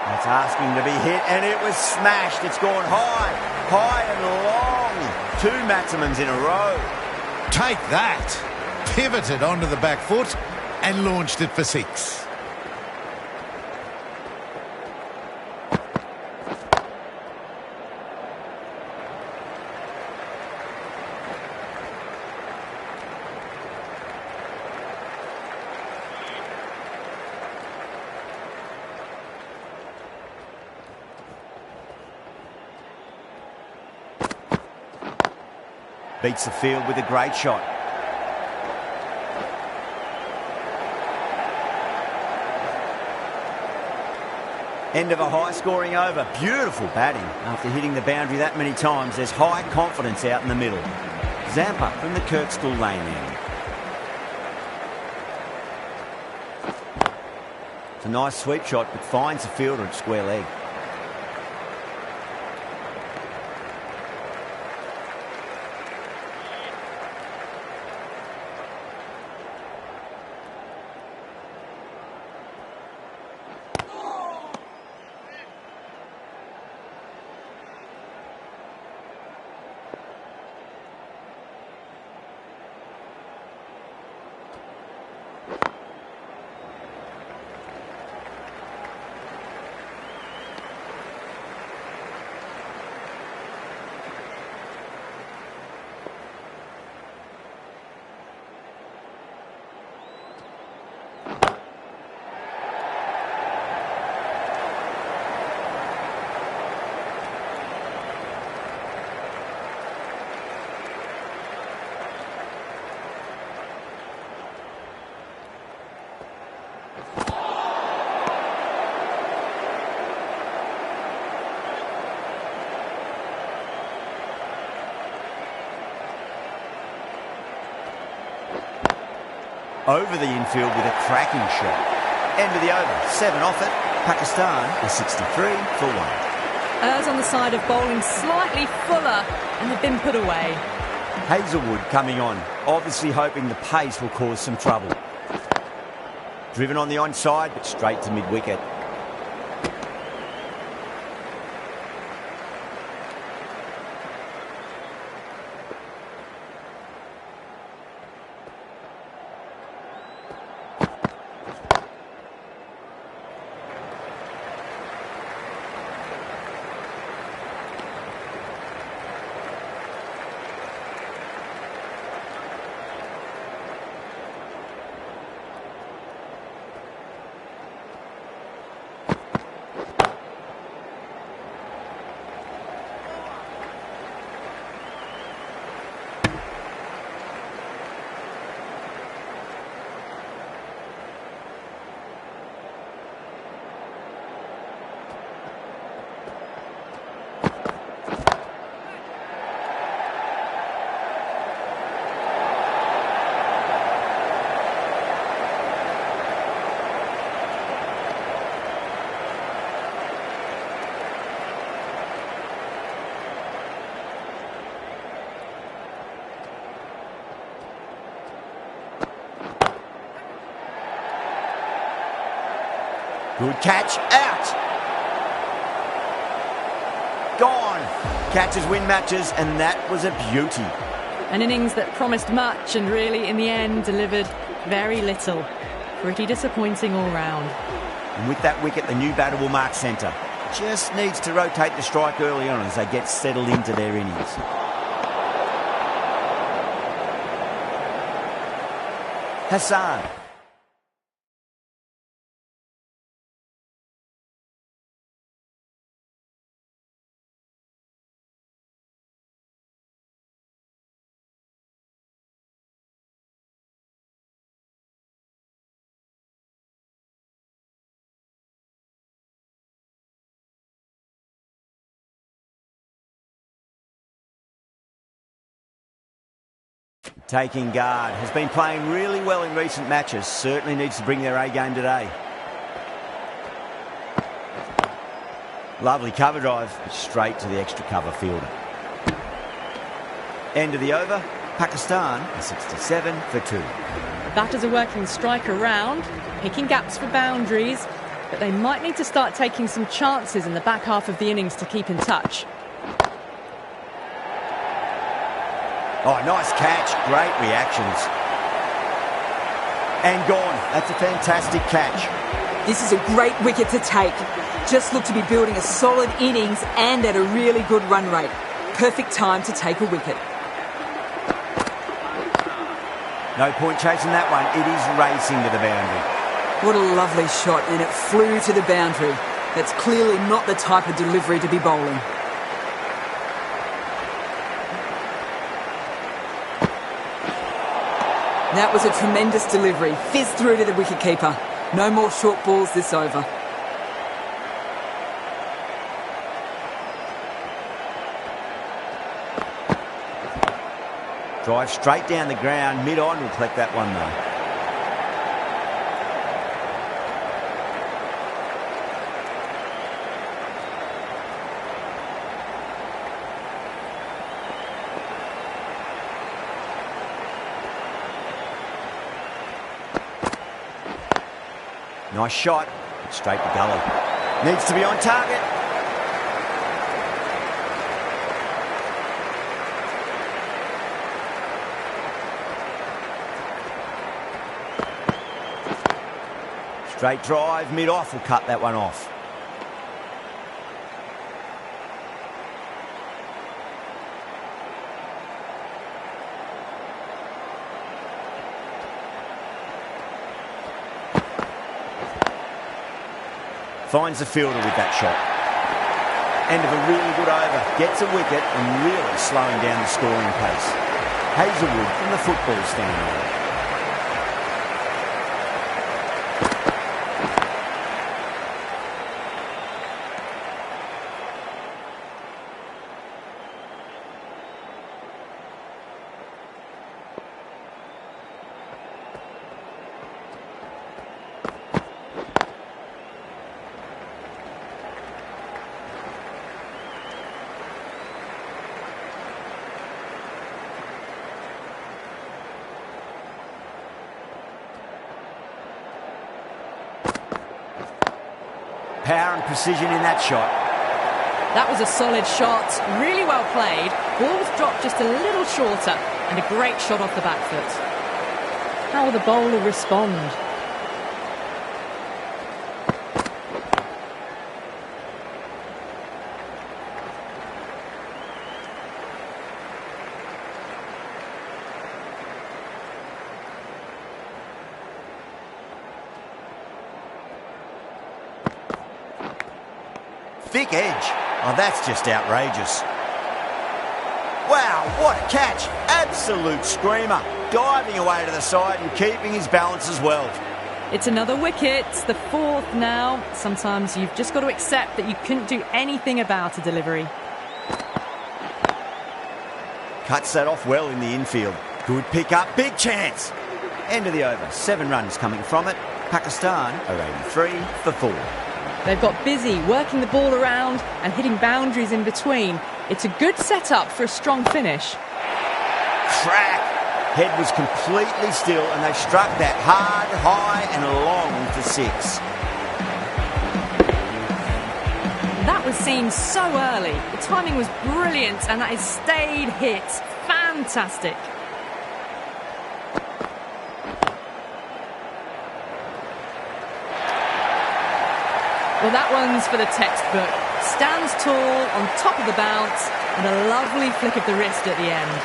That's asking to be hit, and it was smashed. It's gone high, high and long. 2 Maximums in a row. Take that. Pivoted onto the back foot and launched it for 6. Beats the field with a great shot. End of a high-scoring over. Beautiful batting. After hitting the boundary that many times, there's high confidence out in the middle. Zampa from the Kirkstall lane end. It's a nice sweep shot, but finds the fielder at square leg. over the infield with a cracking shot. End of the over, 7 off it. Pakistan are 63 for 1. Errs on the side of bowling slightly fuller, and they've been put away. Hazelwood coming on, obviously hoping the pace will cause some trouble. Driven on the onside, but straight to mid-wicket. Good catch, out. Gone. Catches win matches, and that was a beauty. An innings that promised much and really, in the end, delivered very little. Pretty disappointing all round. And with that wicket, the new batter will mark centre. Just needs to rotate the strike early on as they get settled into their innings. Hassan. Taking guard, has been playing really well in recent matches, certainly needs to bring their A game today. Lovely cover drive, straight to the extra cover fielder. End of the over, Pakistan are 67 for 2. Batters are working strike around, picking gaps for boundaries, but they might need to start taking some chances in the back half of the innings to keep in touch. Oh, nice catch. Great reactions. And gone. That's a fantastic catch. This is a great wicket to take. Just look to be building a solid innings and at a really good run rate. Perfect time to take a wicket. No point chasing that one. It is racing to the boundary. What a lovely shot, and it flew to the boundary. That's clearly not the type of delivery to be bowling. That was a tremendous delivery. Fizzed through to the wicketkeeper. No more short balls this over. Drive straight down the ground. Mid-on will collect that one though. Nice shot, straight to gully. Needs to be on target. Straight drive, mid-off will cut that one off. Finds the fielder with that shot. End of a really good over. Gets a wicket and really slowing down the scoring pace. Hazelwood from the football stand. Power and precision in that shot. That was a solid shot, really well played. Ball was dropped just a little shorter, and a great shot off the back foot. How will the bowler respond? Thick edge. Oh, that's just outrageous. Wow, what a catch. Absolute screamer. Diving away to the side and keeping his balance as well. It's another wicket, the fourth now. Sometimes you've just got to accept that you couldn't do anything about a delivery. Cuts that off well in the infield. Good pick up, big chance. End of the over, 7 runs coming from it. Pakistan are 83 for 4. They've got busy working the ball around and hitting boundaries in between. It's a good setup for a strong finish. Crack! Head was completely still and they struck that hard, high and long for 6. That was seen so early. The timing was brilliant and that is stayed hit. Fantastic. Well, that one's for the textbook. Stands tall, on top of the bounce, and a lovely flick of the wrist at the end.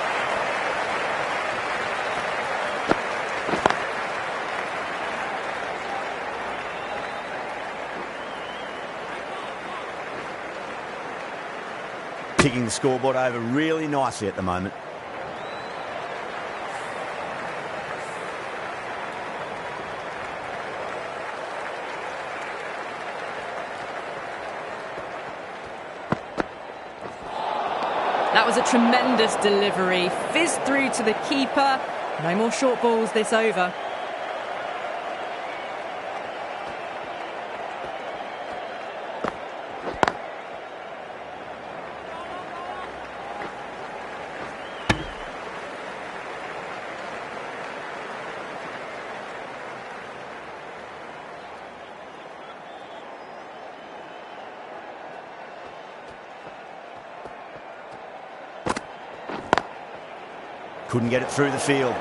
Ticking the scoreboard over really nicely at the moment. That was a tremendous delivery. Fizzed through to the keeper. No more short balls this over. Couldn't get it through the field.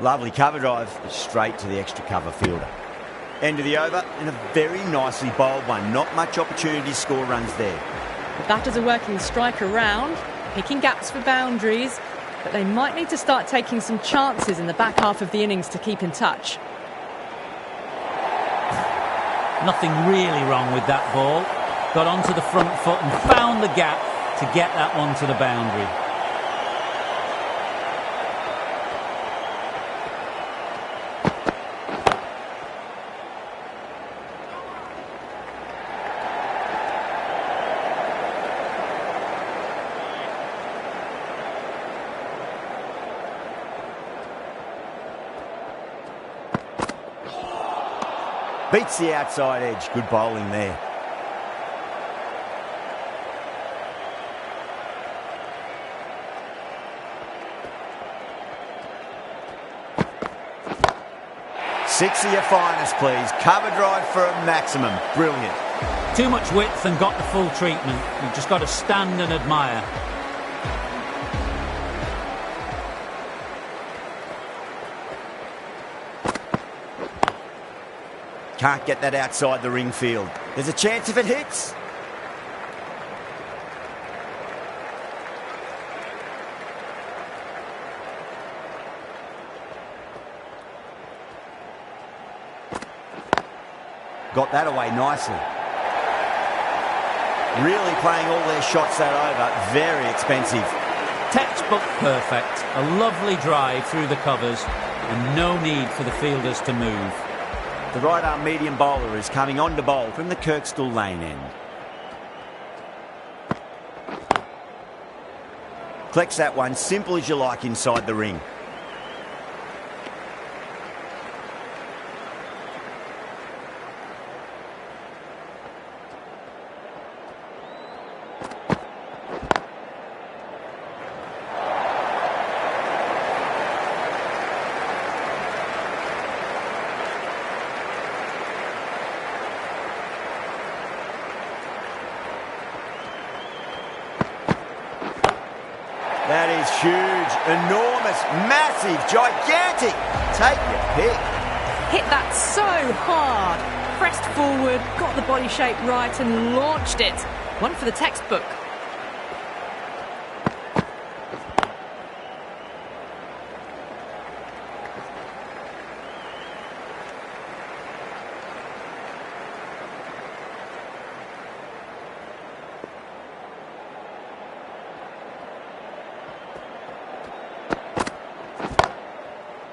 Lovely cover drive, straight to the extra cover fielder. End of the over, and a very nicely bowled one. Not much opportunity to score runs there. The batters are working the strike around, picking gaps for boundaries, but they might need to start taking some chances in the back half of the innings to keep in touch. Nothing really wrong with that ball. Got onto the front foot and found the gap to get that one to the boundary. Beats the outside edge. Good bowling there. Six of your finest, please. Cover drive for a maximum. Brilliant. Too much width and got the full treatment. You've just got to stand and admire. Can't get that outside the ring field. There's a chance if it hits. Got that away nicely. Really playing all their shots that over. Very expensive. Textbook perfect. A lovely drive through the covers and no need for the fielders to move. The right-arm medium bowler is coming on to bowl from the Kirkstall lane end. Collects that one, simple as you like, inside the ring. That is huge, enormous, massive, gigantic. Take your pick. Hit that so hard. Pressed forward, got the body shape right and launched it. One for the textbook.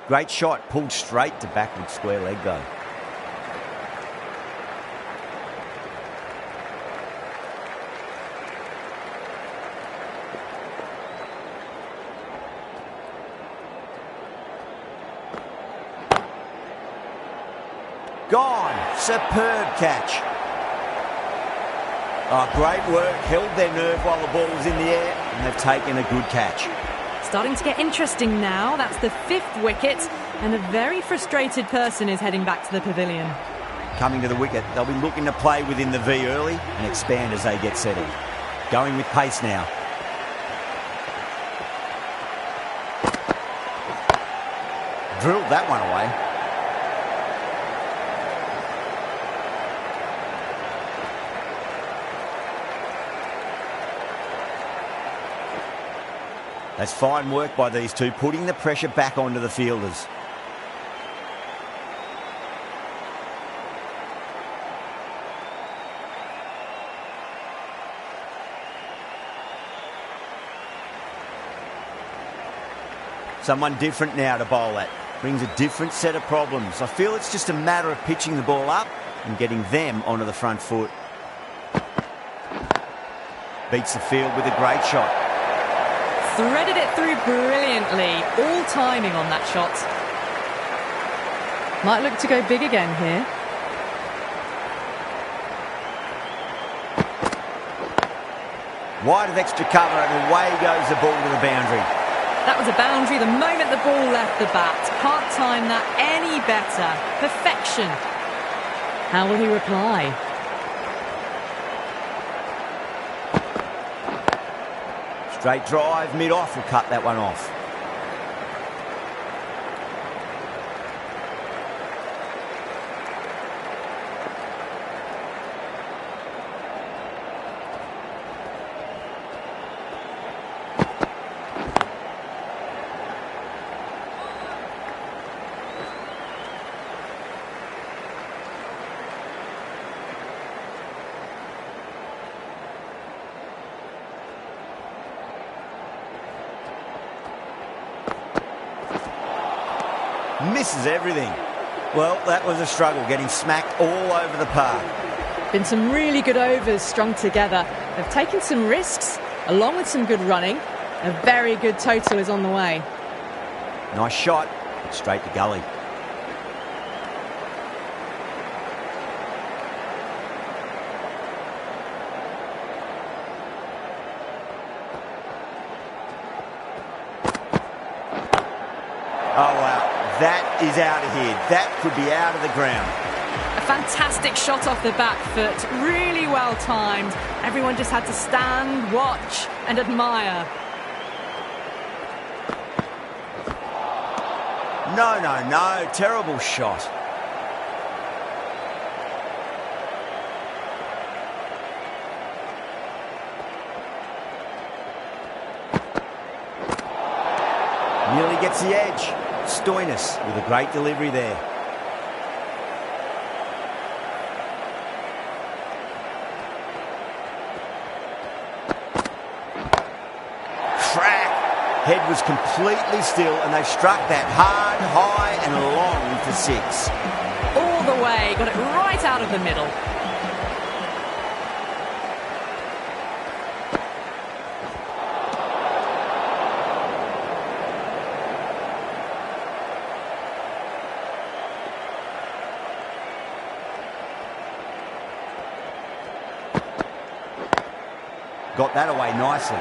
Great shot, pulled straight to backward square leg though. Gone. Superb catch. Oh, great work. Held their nerve while the ball was in the air, and they've taken a good catch. Starting to get interesting now. That's the 5th wicket, and a very frustrated person is heading back to the pavilion. Coming to the wicket, they'll be looking to play within the V early and expand as they get settled. Going with pace now. Drilled that one away. That's fine work by these two, putting the pressure back onto the fielders. Someone different now to bowl at. Brings a different set of problems. I feel it's just a matter of pitching the ball up and getting them onto the front foot. Beats the field with a great shot. Threaded it through brilliantly. All timing on that shot. Might look to go big again here. Wide of extra cover and away goes the ball to the boundary. That was a boundary the moment the ball left the bat. Can't time that any better. Perfection. How will he reply? Straight drive, mid-off will cut that one off. Misses everything. Well, that was a struggle, getting smacked all over the park. Been some really good overs strung together. They've taken some risks, along with some good running. A very good total is on the way. Nice shot, straight to gully. Oh, wow. That is out of here. That could be out of the ground. A fantastic shot off the back foot. Really well timed. Everyone just had to stand, watch and admire. No. Terrible shot. Nearly gets the edge. Stoinis with a great delivery there. Crack! Head was completely still and they struck that hard, high and long for 6. All the way, got it right out of the middle. Got that away nicely.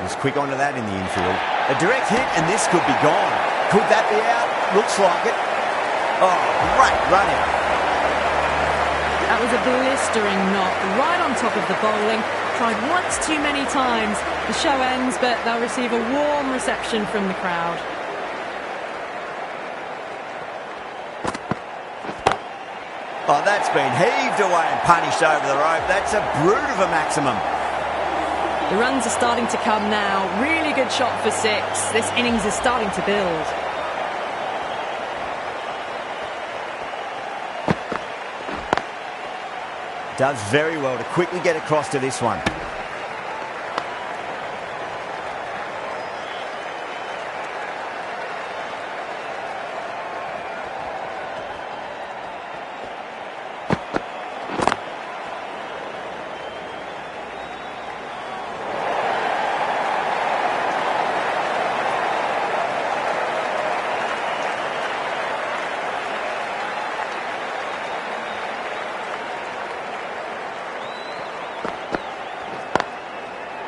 Was quick onto that in the infield. A direct hit and this could be gone. Could that be out? Looks like it. Oh, great run out. That was a blistering knock right on top of the bowling. tried once too many times. The show ends, but they'll receive a warm reception from the crowd. Oh, that's been heaved away and punished over the rope. That's a brute of a maximum. The runs are starting to come now. Really good shot for 6. This innings is starting to build. Does very well to quickly get across to this one.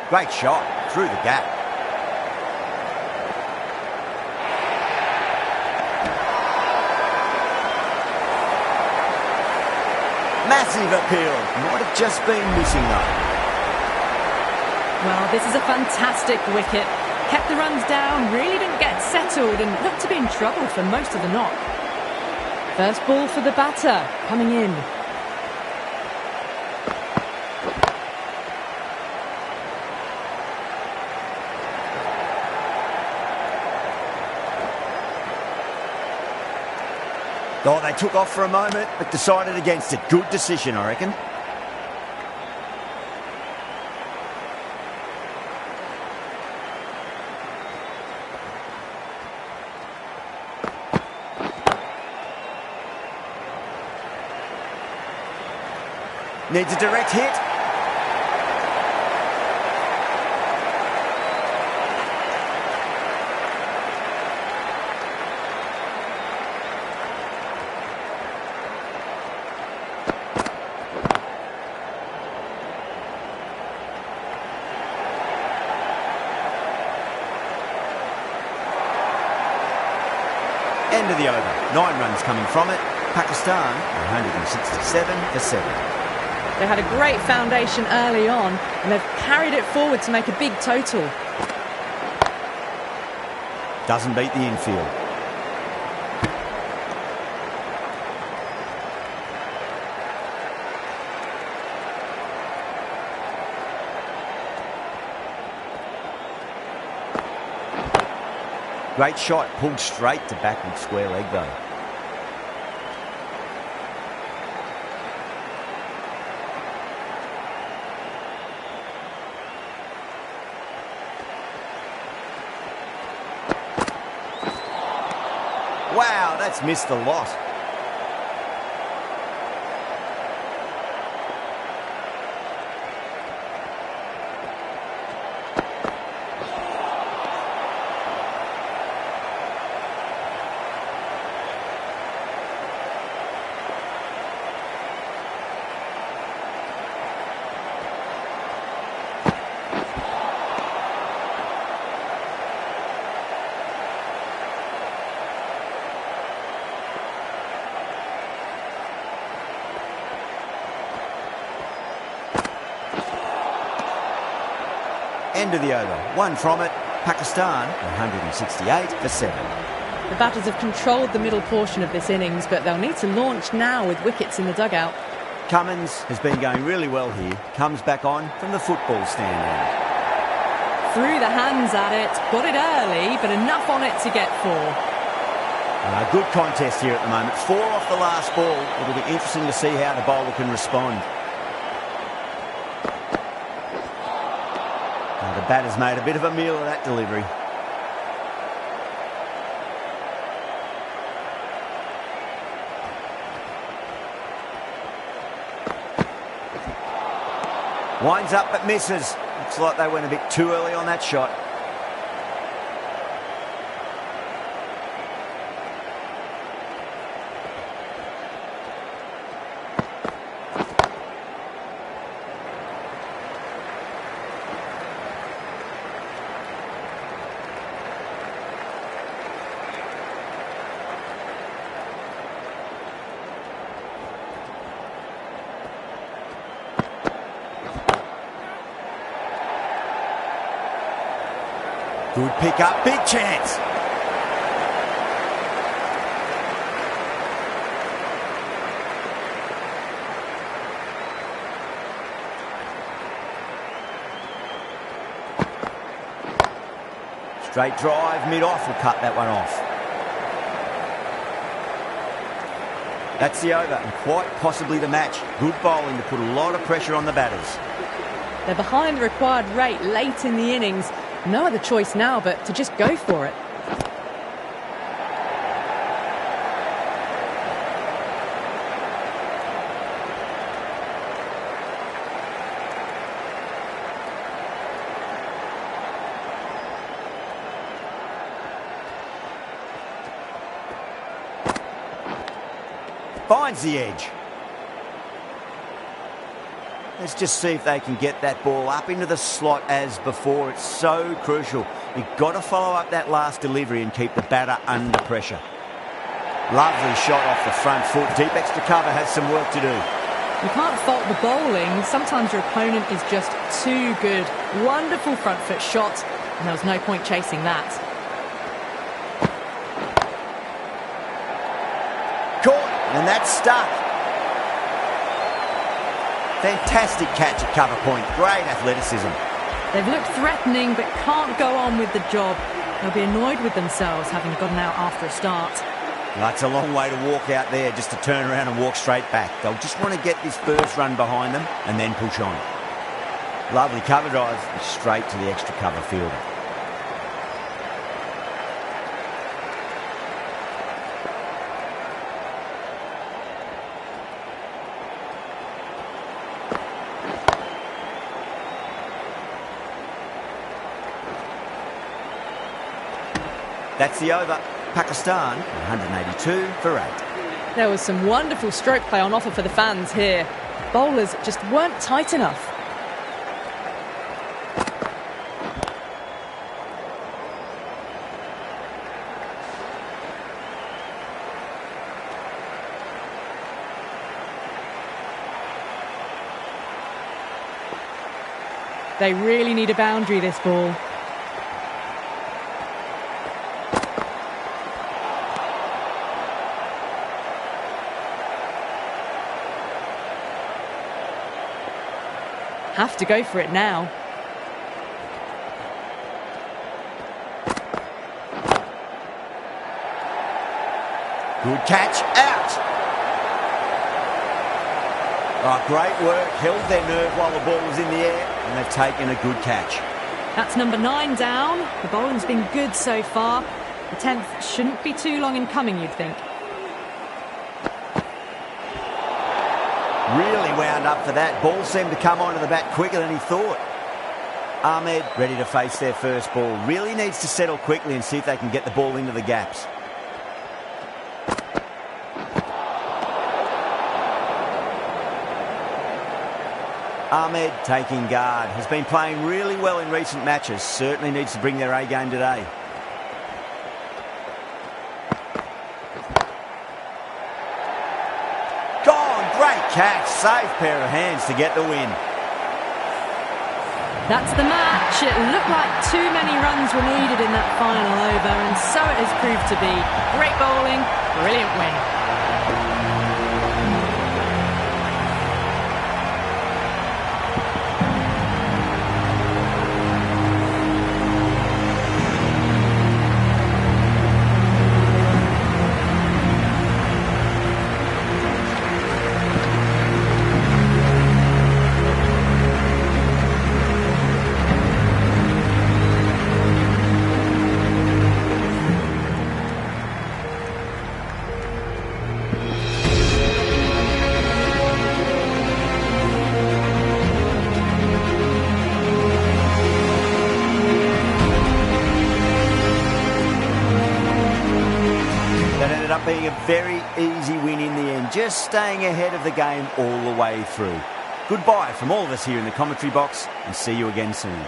Great shot through the gap. Massive appeal. Might have just been missing though. Well, this is a fantastic wicket. Kept the runs down, really didn't get settled and looked to be in trouble for most of the knock. First ball for the batter, coming in. Oh, they took off for a moment, but decided against it. Good decision, I reckon. Needs a direct hit. End of the over. 9 runs coming from it. Pakistan, 167 for 7. They had a great foundation early on and they've carried it forward to make a big total. Doesn't beat the infield. Great shot, pulled straight to backward square leg though. Wow, that's missed a lot. End of the over. 1 from it. Pakistan, 168 for 7. The batters have controlled the middle portion of this innings, but they'll need to launch now with wickets in the dugout. Cummins has been going really well here. Comes back on from the football stand end. Threw the hands at it, got it early, but enough on it to get 4. Good contest here at the moment. 4 off the last ball. It'll be interesting to see how the bowler can respond. The batter's made a bit of a meal of that delivery. Winds up but misses. Looks like they went a bit too early on that shot. Good pick up, big chance. Straight drive, mid-off will cut that one off. That's the over, and quite possibly the match. Good bowling to put a lot of pressure on the batters. They're behind the required rate late in the innings. No other choice now but to just go for it. Finds the edge. Let's just see if they can get that ball up into the slot as before. It's so crucial. You've got to follow up that last delivery and keep the batter under pressure. Lovely shot off the front foot. Deep extra cover has some work to do. You can't fault the bowling. Sometimes your opponent is just too good. Wonderful front foot shot, and there was no point chasing that. Caught, and that's stuck. Fantastic catch at cover point. Great athleticism. They've looked threatening but can't go on with the job. They'll be annoyed with themselves having gotten out after a start. That's a long way to walk out there just to turn around and walk straight back. They'll just want to get this first run behind them and then push on. Lovely cover drive straight to the extra cover fielder. That's the over. Pakistan, 182 for 8. There was some wonderful stroke play on offer for the fans here. Bowlers just weren't tight enough. They really need a boundary, this ball. Have to go for it now. Good catch, out. Oh, great work, held their nerve while the ball was in the air, and they've taken a good catch. That's number 9 down. The bowling's been good so far. The 10th shouldn't be too long in coming, you'd think. Really wound up for that. Ball seemed to come onto the bat quicker than he thought. Ahmed ready to face their first ball. Really needs to settle quickly and see if they can get the ball into the gaps. Ahmed taking guard. Has been playing really well in recent matches. Certainly needs to bring their A game today. Catch, safe pair of hands to get the win. That's the match. It looked like too many runs were needed in that final over, and so it has proved to be. Great bowling, brilliant win. Being a very easy win in the end, just staying ahead of the game all the way through. Goodbye from all of us here in the commentary box, and see you again soon.